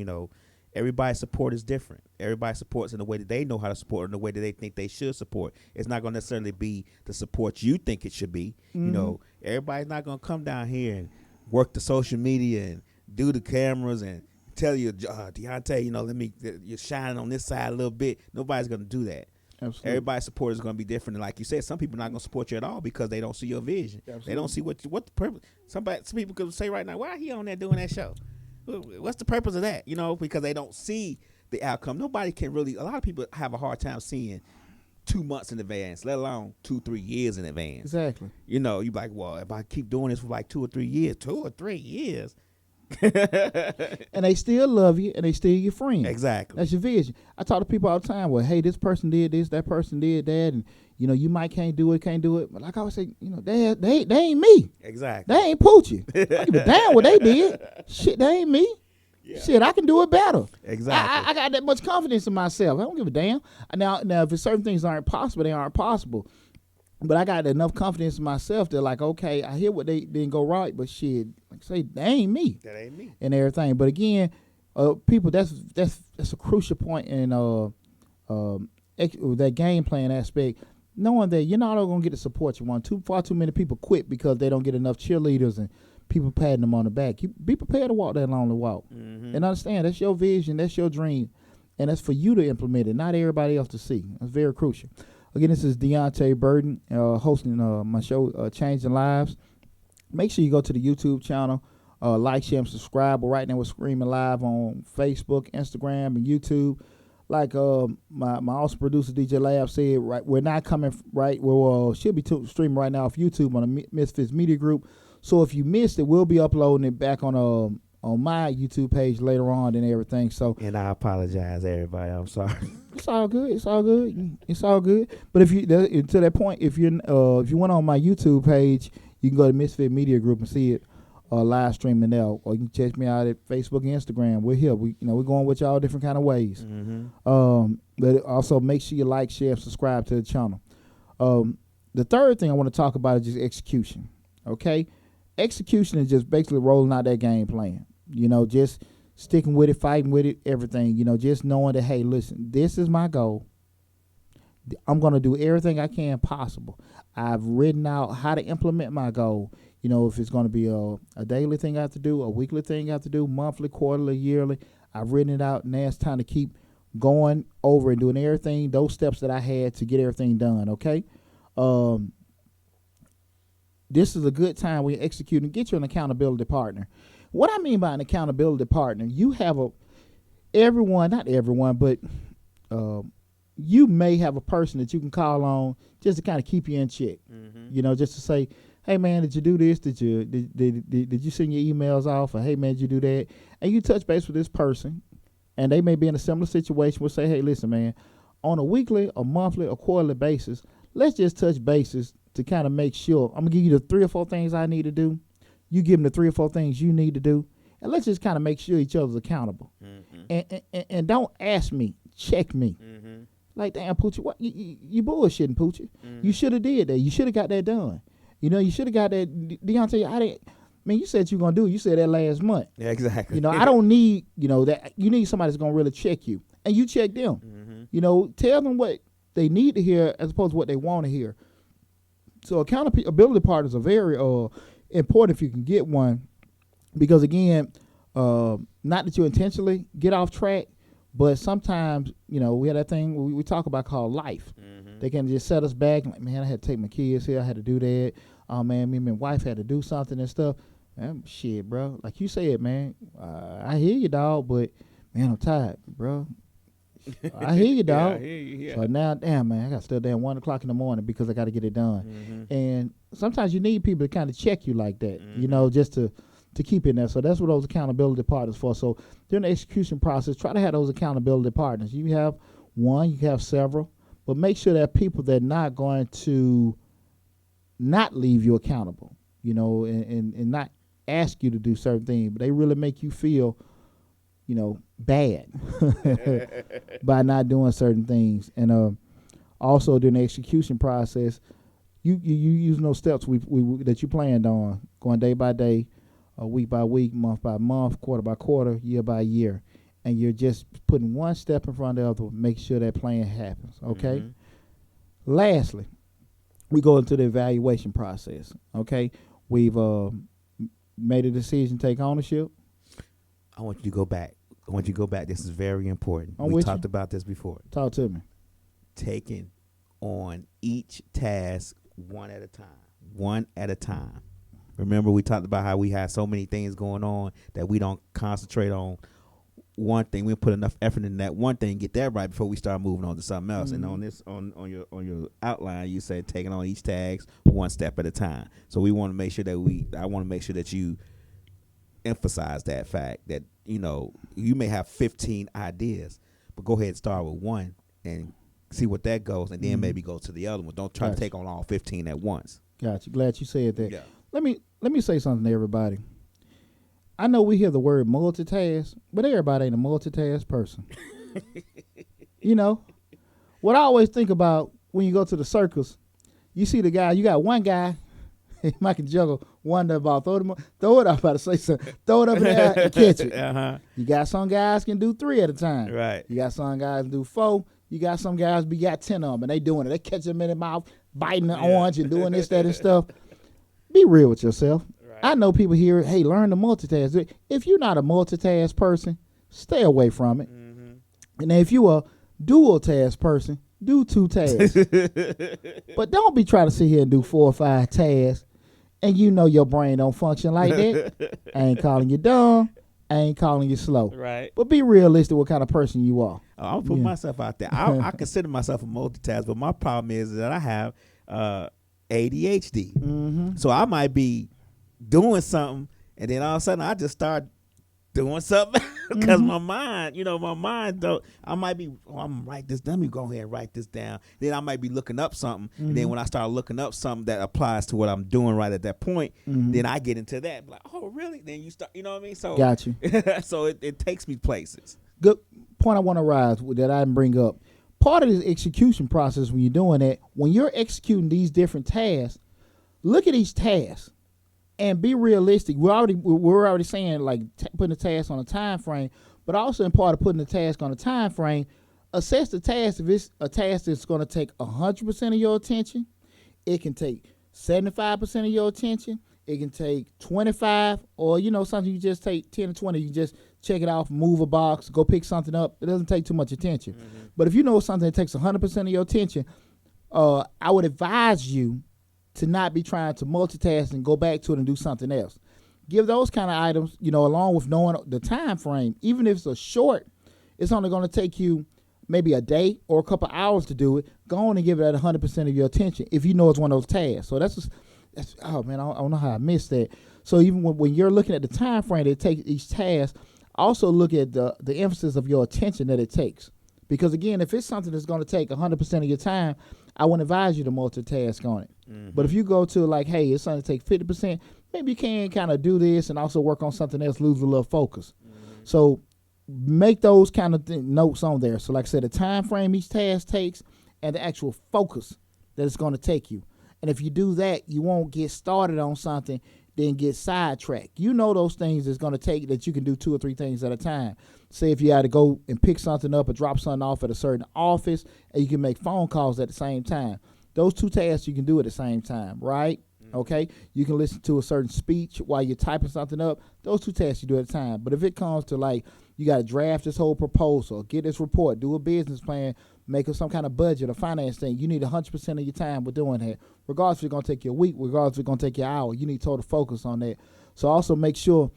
Everybody's support is different. Everybody supports in the way that they know how to support, in the way that they think they should support. It's not going to necessarily be the support you think it should be. Everybody's not going to come down here and work the social media and do the cameras and tell you, Deonte, you're shining on this side a little bit. Nobody's going to do that. Absolutely. Everybody's support is going to be different. And like you said, some people are not going to support you at all because they don't see your vision. Absolutely. They don't see what the purpose. Some people could say right now, why he on there doing that show? What's the purpose of that? Because they don't see the outcome. Nobody can really, a lot of people have a hard time seeing 2 months in advance, let alone 2-3 years in advance. Exactly. You're like, well, if I keep doing this for like 2 or 3 years. And they still love you, and they still your friend. Exactly. That's your vision. I talk to people all the time, well, hey, this person did this, that person did that, and you might can't do it. But like I always say, they ain't me. Exactly. They ain't Poochie. I give a damn what they did. Shit, they ain't me. Yeah. Shit, I can do it better. Exactly. I got that much confidence in myself. I don't give a damn. Now if certain things aren't possible, they aren't possible. But I got enough confidence in myself that, like, okay, I hear what they didn't go right, but shit, like I say, that ain't me. That ain't me. And everything. But again, people, that's a crucial point in that game plan aspect. Knowing that you're not all gonna get the support you want. Far too many people quit because they don't get enough cheerleaders and people patting them on the back. You be prepared to walk that lonely walk, and understand that's your vision, that's your dream, and that's for you to implement it, not everybody else to see. That's very crucial. Again, this is Deonte Burden, hosting my show, Changing Lives. Make sure you go to the YouTube channel, Like, share, and subscribe. But right now we're streaming live on Facebook, Instagram, and YouTube. Like my awesome producer DJ Lab said, right, we're not coming right. We should be streaming right now off YouTube on the Misfits Media Group. So if you missed it, we'll be uploading it back on my YouTube page later on and everything. So, and I apologize, everybody. I'm sorry. It's all good. It's all good. It's all good. But if you to that point, if you went on my YouTube page, you can go to Misfit Media Group and see it live streaming there, or you can check me out at Facebook and Instagram. We're here. We're going with y'all different kind of ways. Mm-hmm. But also make sure you like, share, and subscribe to the channel. The third thing I want to talk about is just execution. Okay, execution is just basically rolling out that game plan. Just sticking with it, fighting with it, everything. Just knowing that, hey, listen, this is my goal. I'm going to do everything I can possible. I've written out how to implement my goal. If it's going to be a daily thing I have to do, a weekly thing I have to do, monthly, quarterly, yearly, I've written it out. Now it's time to keep going over and doing everything, those steps that I had to get everything done, okay? This is a good time when you execute and get you an accountability partner. What I mean by an accountability partner, you have not everyone, but you may have a person that you can call on just to kind of keep you in check. Mm-hmm. Just to say, hey man, did you do this? Did you send your emails off? Or hey man, did you do that? And you touch base with this person, and they may be in a similar situation. We'll say, hey, listen, man, on a weekly, a monthly, or quarterly basis, let's just touch bases to kind of make sure. I'm gonna give you the 3 or 4 things I need to do. You give them the 3 or 4 things you need to do, and let's just kind of make sure each other's accountable. Mm-hmm. And don't ask me, check me. Mm-hmm. Like, damn, Poochie, what you bullshitting, Poochie? Mm-hmm. You should have did that. You should have got that done. You should have got that. Deonte, you said you were going to do it. You said that last month. Yeah, exactly. I don't need, that. You need somebody that's going to really check you. And you check them. Mm-hmm. Tell them what they need to hear as opposed to what they want to hear. So accountability partners are very important if you can get one. Because, again, not that you intentionally get off track, but sometimes, we have that thing we talk about called life. Mm-hmm. They can just set us back. Like, man, I had to take my kids here. I had to do that. Oh, man, me and my wife had to do something and stuff. Man, shit, bro. Like you said, man, I hear you, dog, but, man, I'm tired, bro. I hear you, dog. Yeah, I hear you, yeah. So now, damn, man, I got to stay there at 1 o'clock in the morning because I got to get it done. Mm-hmm. And sometimes you need people to kind of check you like that, just to keep in there. So that's what those accountability partners for. So during the execution process, try to have those accountability partners. You have one, you have several, but make sure that people that are not going to not leave you accountable, and not ask you to do certain things, but they really make you feel, bad by not doing certain things. And also during the execution process, you using those steps that you planned on, going day by day, week by week, month by month, quarter by quarter, year by year. And you're just putting one step in front of the other, make sure that plan happens, okay? Mm-hmm. Lastly, we go into the evaluation process, okay? We've made a decision, take ownership. I want you to go back. This is very important. We talked about this before. Talk to me. Taking on each task one at a time. Remember, we talked about how we have so many things going on that we don't concentrate on one thing. We put enough effort in that one thing, get that right before we start moving on to something else. Mm-hmm. And on your outline, you said taking on each task one step at a time. So we want to make sure I want to make sure that you emphasize that fact that you may have 15 ideas, but go ahead and start with one and see what that goes, and then maybe go to the other one. Don't try to take on all 15 at once. Gotcha. Glad you said that. Yeah. Let me say something to everybody. I know we hear the word multitask, but everybody ain't a multitask person. What I always think about when you go to the circus, you see the guy, you got one guy, he might can juggle one the ball, throw it up, about to say something, throw it up in the air and catch it. Uh-huh. You got some guys can do 3 at a time. Right. You got some guys do 4. You got some guys, we got 10 of them, and they doing it. They catch them in their mouth, biting the orange and doing this, that, and stuff. Be real with yourself. Right. I know people here, hey, learn to multitask. If you're not a multitask person, stay away from it. Mm-hmm. And if you a dual task person, do 2 tasks. But don't be trying to sit here and do 4 or 5 tasks and you know your brain don't function like that. I ain't calling you dumb. I ain't calling you slow. Right. But be realistic what kind of person you are. I'll put myself out there. I consider myself a multitasker, but my problem is that I have ADHD. Mm-hmm. So I might be doing something, and then all of a sudden I just start doing something because my mind, don't. I might be, I'm gonna write this. Let me go ahead and write this down. Then I might be looking up something, and then when I start looking up something that applies to what I'm doing right at that point, then I get into that. Like, oh, really? Then you start. You know what I mean? So got you. So it takes me places. Good point. I want to rise that I didn't bring up. Part of this execution process when you're doing that, when you're executing these different tasks, look at each task. And be realistic. We're already saying like putting the task on a time frame, but also in part of putting the task on a time frame, assess the task. If it's a task that's going to take 100% of your attention, it can take 75% of your attention. It can take 25, or something you just take 10 or 20. You just check it off, move a box, go pick something up. It doesn't take too much attention. But if you know something that takes 100% of your attention, I would advise you to not be trying to multitask and go back to it and do something else. Give those kind of items, along with knowing the time frame. Even if it's a short, it's only going to take you maybe a day or a couple hours to do it. Go on and give it at 100% of your attention if you know it's one of those tasks. So that's oh man, I don't know how I missed that. So even when you're looking at the time frame that it takes each task, also look at the emphasis of your attention that it takes. Because again, if it's something that's going to take 100% of your time, I wouldn't advise you to multitask on it. But if you go to like, hey, it's going to take 50%, maybe you can kind of do this and also work on something else, lose a little focus. So make those kind of notes on there. So like I said, the time frame each task takes and the actual focus that it's going to take you. And if you do that, you won't get started on something, then get sidetracked. You know those things it's going to take that you can do 2 or 3 things at a time. Say if you had to go and pick something up or drop something off at a certain office, and you can make phone calls at the same time. Those 2 tasks you can do at the same time, right? Okay? You can listen to a certain speech while you're typing something up. Those 2 tasks you do at a time. But if it comes to like, you got to draft this whole proposal, get this report, do a business plan, make some kind of budget or finance thing, you need 100% of your time with doing that. Regardless if it's going to take you a week, regardless if it's going to take you an hour, you need total focus on that. So also make sure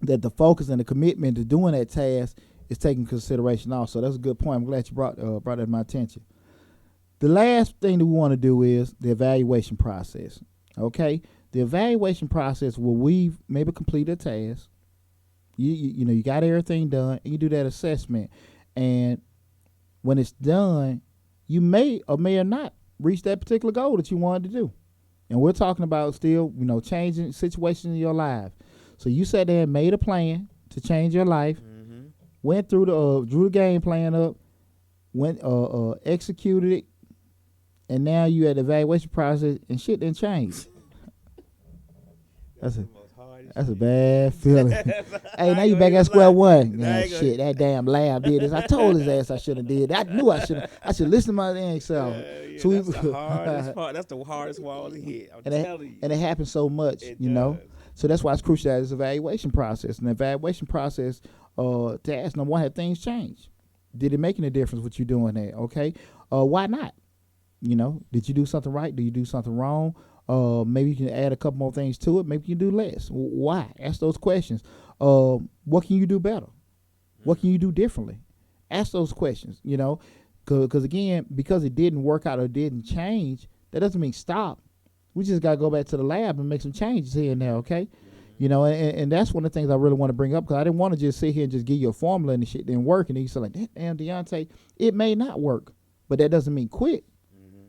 that the focus and the commitment to doing that task is taken consideration also. That's a good point. I'm glad you brought that to my attention. The last thing that we want to do is the evaluation process. Okay? The evaluation process where we've maybe completed a task. You got everything done, and you do that assessment. And when it's done, you may or may not reach that particular goal that you wanted to do. And we're talking about still, changing situations in your life. So you sat there and made a plan to change your life, went through drew the game plan up, executed it, and now you at the evaluation process and shit didn't change. That's a bad feeling. Hey, now you back at square one. Yeah, shit, that damn lab did this. I told his ass I should have did. I knew I should listen to my damn self. So that's the hardest part. That's the hardest wall to hit. I'm telling you. And it happens so much, know. So that's why it's crucial that it's evaluation process. And the evaluation process to ask number one, have things changed? Did it make any difference what you're doing there? Okay. Why not? Did you do something right? Do you do something wrong? Maybe you can add a couple more things to it. Maybe you can do less. Why? Ask those questions. What can you do better? What can you do differently? Ask those questions, because again, because it didn't work out or didn't change, that doesn't mean stop. We just got to go back to the lab and make some changes here and there, okay? And that's one of the things I really want to bring up, because I didn't want to just sit here and just give you a formula and the shit didn't work. And you say like, damn, Deonte, it may not work, but that doesn't mean quit.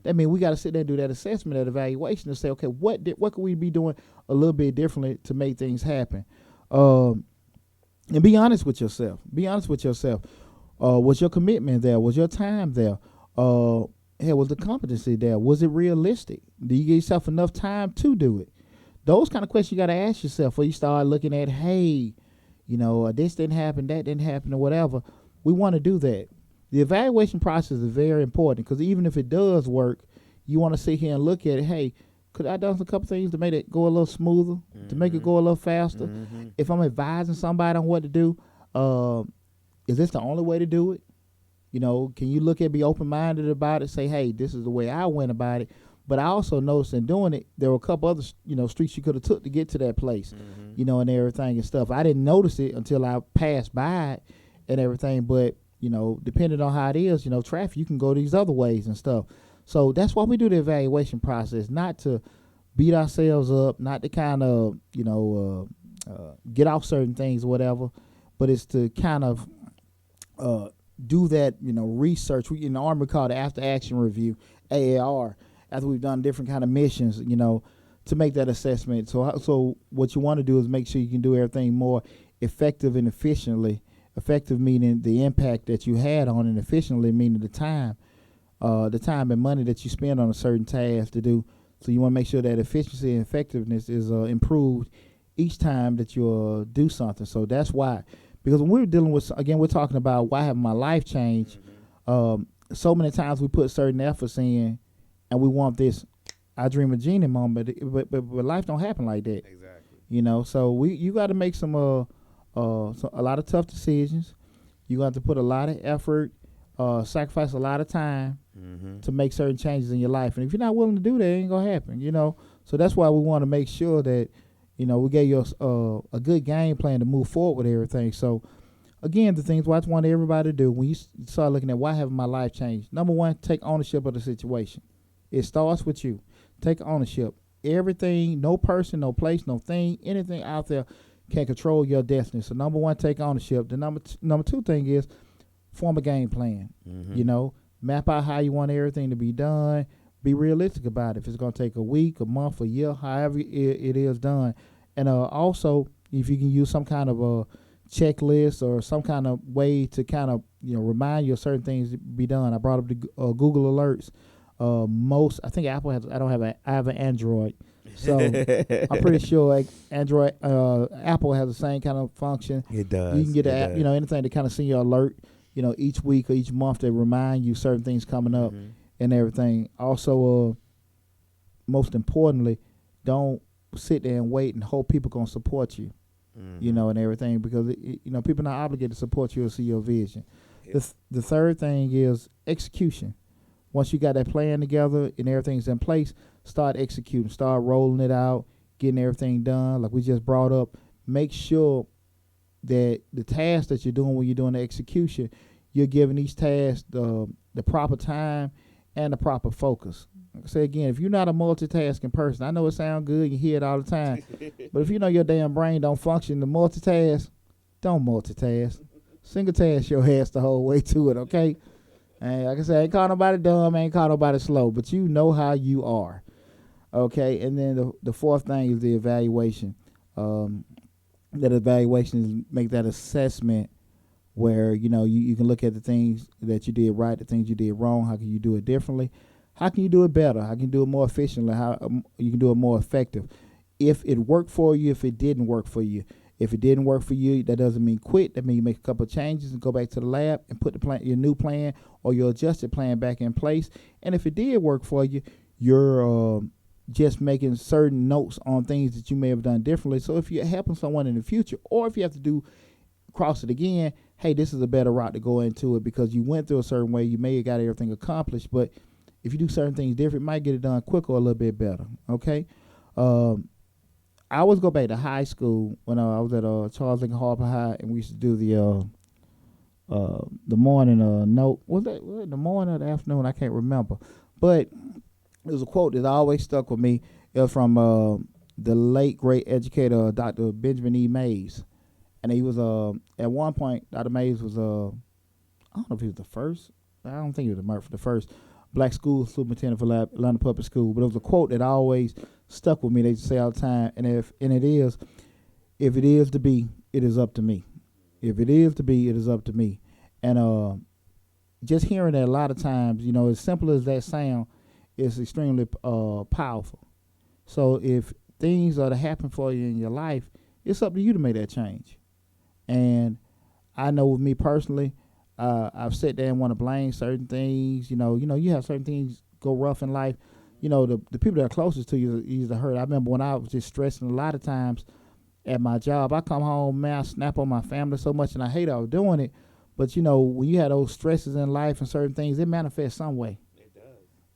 That means we got to sit there and do that assessment, that evaluation, and say, okay, what could we be doing a little bit differently to make things happen? And be honest with yourself. Be honest with yourself. Was your commitment there? Was your time there? Was the competency there? Was it realistic? Do you give yourself enough time to do it? Those kind of questions you got to ask yourself before you start looking at, hey, this didn't happen, that didn't happen, or whatever. We want to do that. The evaluation process is very important, because even if it does work, you want to sit here and look at it. Hey, could I have done a couple things to make it go a little smoother, to make it go a little faster? If I'm advising somebody on what to do, is this the only way to do it? Can you look at, be open-minded about it, say, hey, this is the way I went about it, But I also noticed in doing it, there were a couple other, streets you could have took to get to that place, and everything and stuff. I didn't notice it until I passed by it and everything. But, depending on how it is, traffic, you can go these other ways and stuff. So that's why we do the evaluation process, not to beat ourselves up, not to kind of, get off certain things or whatever, but it's to kind of do that, research. We in the Army call it after action review, AAR, after we've done different kind of missions, to make that assessment. So what you want to do is make sure you can do everything more effective and efficiently. Effective meaning the impact that you had on it, efficiently meaning the time and money that you spend on a certain task to do. So you want to make sure that efficiency and effectiveness is improved each time that you do something. So that's why. Because when we're dealing with, again, we're talking about why have my life changed. So many times we put certain efforts in and we want this I dream of genie moment, but life don't happen like that. Exactly. So you got to make a lot of tough decisions. You got to put a lot of effort, sacrifice a lot of time to make certain changes in your life. And if you're not willing to do that, it ain't going to happen, So that's why we want to make sure that, we gave you a good game plan to move forward with everything. So, again, the things I want everybody to do when you start looking at why haven't my life changed. Number one, take ownership of the situation. It starts with you. Take ownership. Everything, no person, no place, no thing, anything out there can control your destiny. So, number one, take ownership. The number two thing is form a game plan. Map out how you want everything to be done. Be realistic about it. If it's going to take a week, a month, a year, however it is done. And also, if you can use some kind of a checklist or some kind of way to kind of, remind you of certain things to be done. I brought up the Google Alerts. I think Apple has, I have an Android. So I'm pretty sure Apple has the same kind of function. It does. You can get an app, anything to kind of send you an alert, each week or each month to remind you certain things coming up and everything. Also, most importantly, don't sit there and wait and hope people going to support you, and everything, because, people not obligated to support you or see your vision. Yes. The third thing is execution. Once you got that plan together and everything's in place, start executing, start rolling it out, getting everything done. Like we just brought up, make sure that the task that you're doing when you're doing the execution, you're giving each task the proper time and the proper focus. Like I say again, if you're not a multitasking person, I know it sounds good, you hear it all the time, but if you know your damn brain don't function to multitask, don't multitask. Single task your ass the whole way to it, okay? And like I said, I ain't call nobody dumb, I ain't call nobody slow, but you know how you are, okay? And then the fourth thing is the evaluation. That evaluation is make that assessment where, you can look at the things that you did right, the things you did wrong, how can you do it differently, how can you do it better, how can you do it more efficiently, how you can do it more effective. If it worked for you, if it didn't work for you. If it didn't work for you, that doesn't mean quit. That means you make a couple of changes and go back to the lab and put your new plan or your adjusted plan back in place. And if it did work for you, you're just making certain notes on things that you may have done differently. So if you're helping someone in the future, or if you have to cross it again, hey, this is a better route to go into it because you went through a certain way. You may have got everything accomplished, but if you do certain things different, you might get it done quicker or a little bit better. Okay. I always go back to high school when I was at Charles Lincoln Harper High, and we used to do the morning note. Was that the morning or the afternoon? I can't remember. But it was a quote that always stuck with me. It was from the late great educator Dr. Benjamin E. Mays, and he was at one point Dr. Mays was I don't know if he was the first. I don't think he was the first black school superintendent for Atlanta Public School, but it was a quote that always stuck with me. They say all the time, and if it is to be, it is up to me. If it is to be, it is up to me. And just hearing that a lot of times, as simple as that sound, is extremely powerful. So if things are to happen for you in your life, it's up to you to make that change. And I know with me personally, I've sat there and want to blame certain things. You have certain things go rough in life. The people that are closest to you usually hurt. I remember when I was just stressing a lot of times at my job, I come home, man, I snap on my family so much, and I hate I was doing it. But, when you have those stresses in life and certain things, it manifests some way. It does.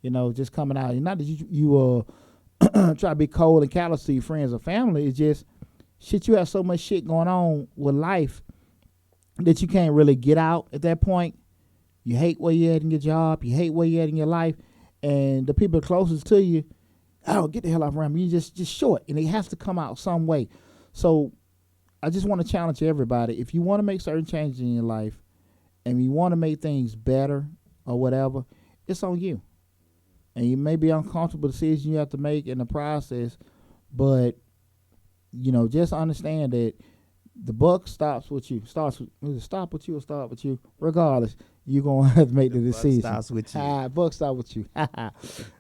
Just coming out. Not that you try to be cold and callous to your friends or family. It's just shit. You have so much shit going on with life that you can't really get out at that point. You hate where you're at in your job. You hate where you're at in your life. And the people closest to you, oh, get the hell off around me. You just short. And it has to come out some way. So I just want to challenge everybody. If you want to make certain changes in your life and you want to make things better or whatever, it's on you. And you may be uncomfortable decisions you have to make in the process, but, just understand that the buck stops with you. Stop with you or start with you. Regardless, you're going to have to make the decision. Buck stops with you. Buck stops with you.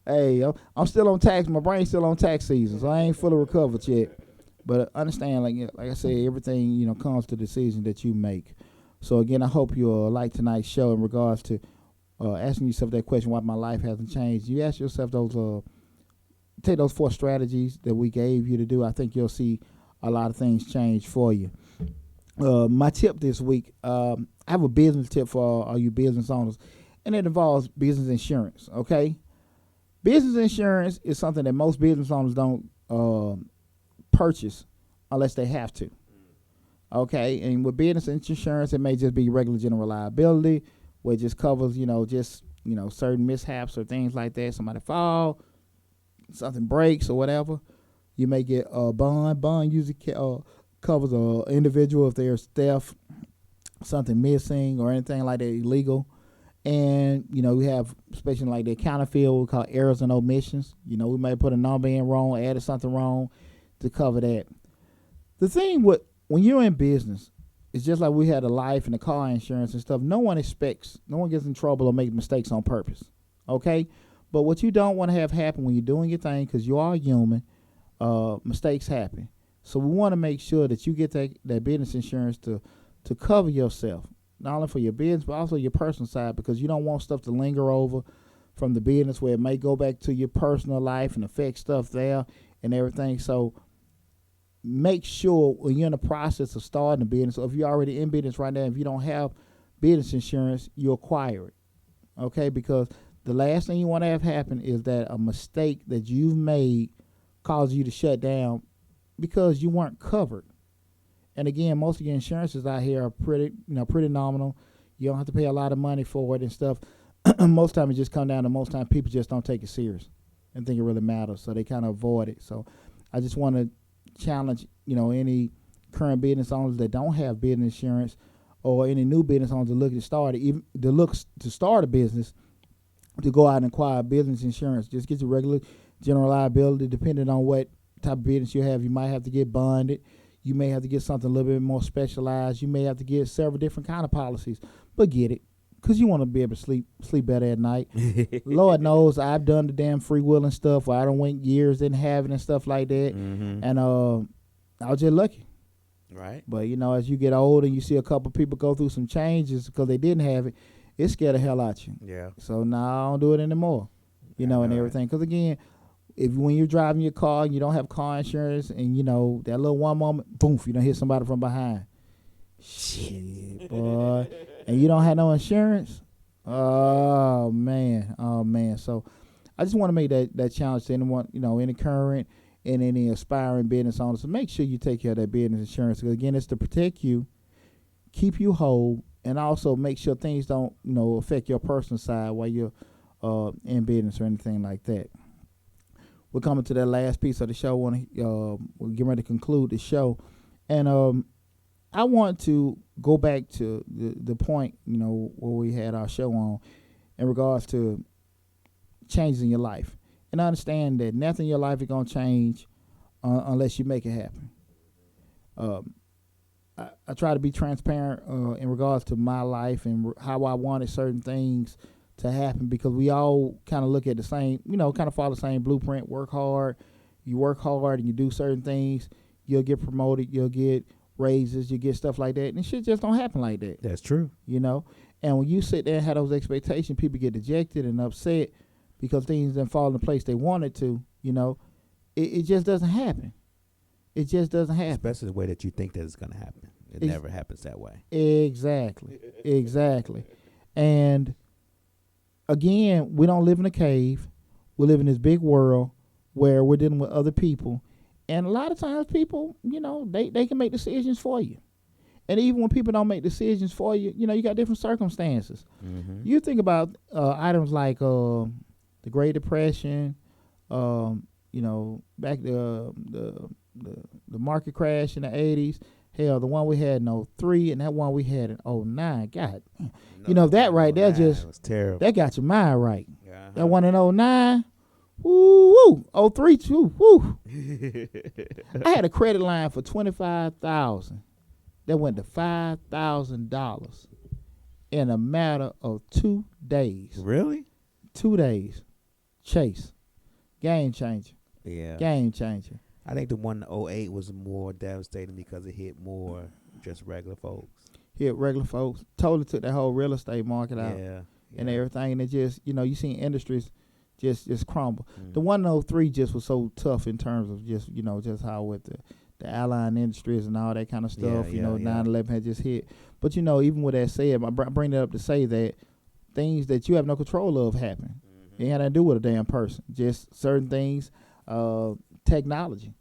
Hey, I'm still on tax. My brain's still on tax season, so I ain't fully recovered yet. But understand, like I said, everything, comes to the decision that you make. So, again, I hope you'll like tonight's show in regards to asking yourself that question, why my life hasn't changed. You ask yourself take those 4 strategies that we gave you to do. I think you'll see a lot of things change for you. My tip this week, I have a business tip for all you business owners, and it involves business insurance, okay? Business insurance is something that most business owners don't purchase unless they have to, okay? And with business insurance, it may just be regular general liability, where it just covers, certain mishaps or things like that. Somebody fall, something breaks or whatever. You may get a bond. Bond usually covers an individual if there's theft, something missing or anything like that illegal. And, we have, especially like the accounting field, we call errors and omissions. We may put a number in wrong, added something wrong to cover that. The thing when you're in business, it's just like we had a life and a car insurance and stuff. No one gets in trouble or makes mistakes on purpose, okay? But what you don't want to have happen when you're doing your thing, because you are human, mistakes happen. So we want to make sure that you get that business insurance to cover yourself, not only for your business, but also your personal side, because you don't want stuff to linger over from the business where it may go back to your personal life and affect stuff there and everything. So make sure when you're in the process of starting a business, or if you're already in business right now, if you don't have business insurance, you acquire it, okay? Because the last thing you want to have happen is that a mistake that you've made causes you to shut down because you weren't covered. And again, most of your insurances out here are pretty nominal. You don't have to pay a lot of money for it and stuff. Most time it just comes down to most time people just don't take it serious and think it really matters, so they kind of avoid it. So I just want to challenge, any current business owners that don't have business insurance, or any new business owners that look to start a business, to go out and acquire business insurance. Just get your regular general liability. Depending on what type of business you have, you might have to get bonded. You may have to get something a little bit more specialized. You may have to get several different kind of policies, but get it, because you want to be able to sleep better at night. Lord knows I've done the damn free will and stuff where I don't went years didn't have it and stuff like that. Mm-hmm. And I was just lucky. Right. But, as you get older and you see a couple people go through some changes because they didn't have it, it scared the hell out you. Yeah. So now I don't do it anymore, and everything. Because, again, when you're driving your car and you don't have car insurance and, that little one moment, boom, you don't hit somebody from behind. Shit, boy. And you don't have no insurance? Oh, man. So I just want to make that challenge to anyone, any current and any aspiring business owners. So make sure you take care of that business insurance. Because, again, it's to protect you, keep you whole, and also make sure things don't, affect your personal side while you're in business or anything like that. We're coming to that last piece of the show. We're getting ready to conclude the show. And I want to go back to the point, where we had our show on in regards to changes in your life. And understand that nothing in your life is going to change unless you make it happen. I try to be transparent in regards to my life and how I wanted certain things to happen, because we all kind of look at the same, kind of follow the same blueprint. Work hard. You work hard and you do certain things, you'll get promoted, you'll get raises, you get stuff like that, and shit just don't happen like that. That's true. And when you sit there and have those expectations, people get dejected and upset because things didn't fall in the place they wanted to. It just doesn't happen. It just doesn't happen. Especially the way that you think that it's going to happen. It never happens that way. Exactly. And again, we don't live in a cave. We live in this big world where we're dealing with other people. And a lot of times people, they can make decisions for you. And even when people don't make decisions for you, you got different circumstances. Mm-hmm. You think about items like the Great Depression, back the market crash in the 80s. Hell, the one we had in 03 and that one we had in 09. God, that right there just was terrible. That got your mind right. Uh-huh. That one in 09, woo, 03 too, woo. I had a credit line for $25,000 that went to $5,000 in a matter of 2 days. Really? 2 days. Chase. Game changer. Yeah. Game changer. I think the one in 08 was more devastating because it hit more just regular folks. Hit regular folks. Totally took that whole real estate market out. Yeah. And everything. And it just, you seen industries just crumble. Mm. The one in 03 just was so tough in terms of just, just how with the airline industries and all that kind of stuff. 9/11 had just hit. But, even with that said, I bring it up to say that things that you have no control of happen. Mm-hmm. It ain't nothing to do with a damn person. Just certain things, technology.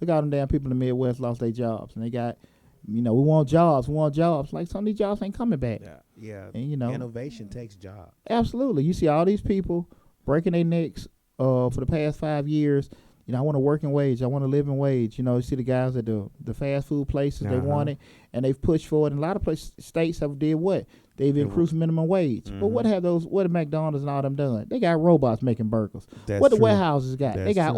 Look at all them damn people in the Midwest lost their jobs. And they got, we want jobs. Like some of these jobs ain't coming back. Yeah. And, innovation takes jobs. Absolutely. You see all these people breaking their necks for the past 5 years. I want a working wage. I want a living wage. You see the guys at the fast food places, they want it, and they've pushed for it. And a lot of states have did what? They've increased minimum wage. Mm-hmm. But what have McDonald's and all them done? They got robots making burgers. What the warehouses got? They got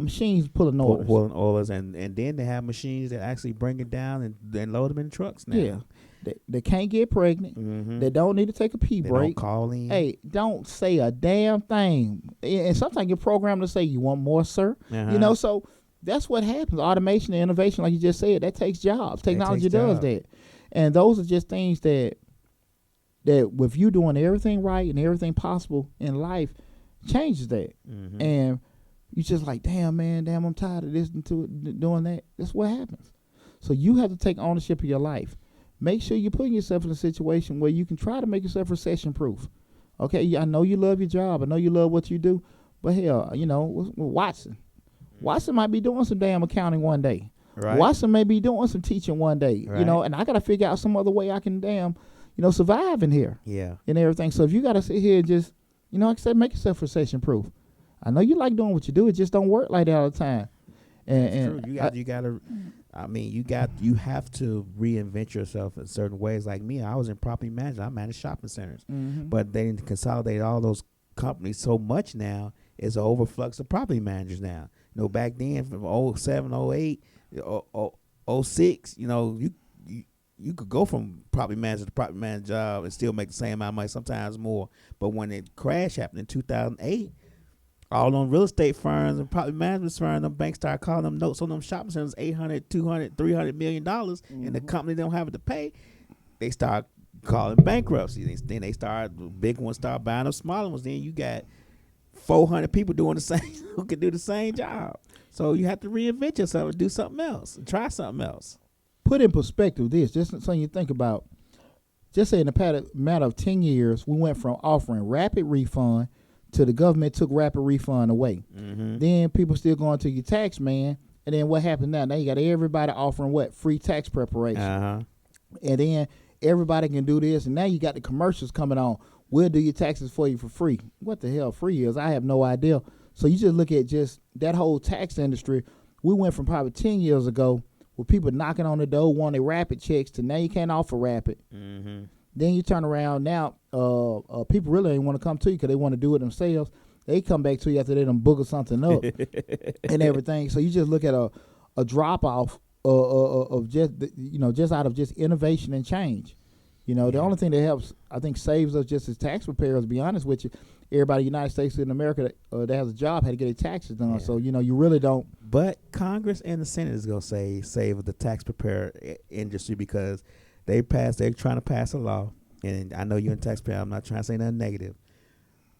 machines pulling orders. Pulling orders, and then they have machines that actually bring it down and load them in trucks now. Yeah. They can't get pregnant. Mm-hmm. They don't need to take a pee break. Don't call in. Hey, don't say a damn thing. And sometimes you're programmed to say, "You want more, sir?" Uh-huh. So that's what happens. Automation and innovation, like you just said, that takes jobs. Technology does that. And those are just things that with you doing everything right and everything possible in life changes that. Mm-hmm. And you just like, damn, I'm tired of this and doing that. That's what happens. So you have to take ownership of your life. Make sure you're putting yourself in a situation where you can try to make yourself recession-proof. Okay, I know you love your job. I know you love what you do. But hell, Watson. Watson might be doing some damn accounting one day. Right. Watson may be doing some teaching one day. Right. And I got to figure out some other way I can survive in here. Yeah. And everything. So if you got to sit here and just, like I said, make yourself recession-proof. I know you like doing what you do. It just don't work like that all the time. And true. You have to reinvent yourself in certain ways. Like me, I was in property management. I managed shopping centers, mm-hmm. but they consolidate all those companies so much now. It's an overflux of property managers now. Back then from 07, 08, 06, you could go from property manager to property manager job and still make the same amount of money, sometimes more. But when it crash happened in 2008. All them real estate firms and property management firms, them banks start calling them notes on them shopping centers, $800, $200, $300 million, mm-hmm. and the company don't have it to pay. They start calling bankruptcy. Then they start, big ones start buying up smaller ones. Then you got 400 people doing the same, who can do the same job. So you have to reinvent yourself and do something else, and try something else. Put in perspective this, just something you think about. Just say in the matter of 10 years, we went from offering rapid refund to the government took rapid refund away. Mm-hmm. Then people still going to your tax man. And then what happened now? Now you got everybody offering what? Free tax preparation. Uh-huh. And then everybody can do this. And now you got the commercials coming on. We'll do your taxes for you for free. What the hell free is? I have no idea. So you just look at just that whole tax industry. We went from probably 10 years ago with people knocking on the door wanting rapid checks to now you can't offer rapid. Mm-hmm. Then you turn around now, people really ain't want to come to you because they want to do it themselves. They come back to you after they done booger something up and everything. So you just look at a drop off of just out of just innovation and change. The only thing that helps, I think, saves us just as tax preparers. To be honest with you, everybody in the United States and America that has a job had to get their taxes done. Yeah. So you really don't. But Congress and the Senate is gonna save the tax preparer industry because they're trying to pass a law, and I know you're a taxpayer. I'm not trying to say nothing negative.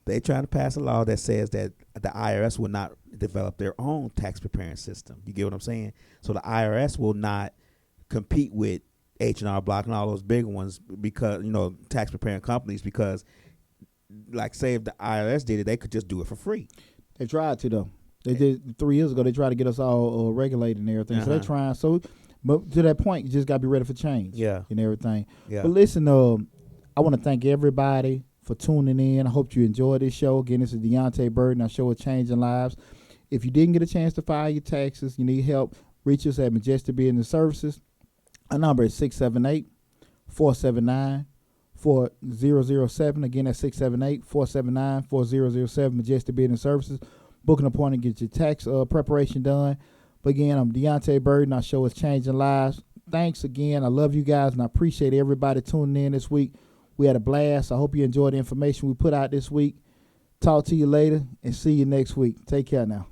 They're trying to pass a law that says that the IRS will not develop their own tax preparing system. You get what I'm saying? So the IRS will not compete with H&R Block and all those big ones because tax preparing companies because like say if the IRS did it, they could just do it for free. They tried to though. They did 3 years ago. They tried to get us all regulated and everything. So they're trying. So, but to that point, you just got to be ready for change. Yeah. And everything. Yeah. But listen, I want to thank everybody for tuning in. I hope you enjoyed this show. Again, this is Deonte Burden. Our show is Changing Lives. If you didn't get a chance to file your taxes, you need help, reach us at Majestic Business Services. Our number is 678-479-4007. Again, that's 678-479-4007, Majestic Business Services. Book an appointment, get your tax preparation done. But again, I'm Deonte Burden. Our show is Changing Lives. Thanks again. I love you guys, and I appreciate everybody tuning in this week. We had a blast. I hope you enjoyed the information we put out this week. Talk to you later, and see you next week. Take care now.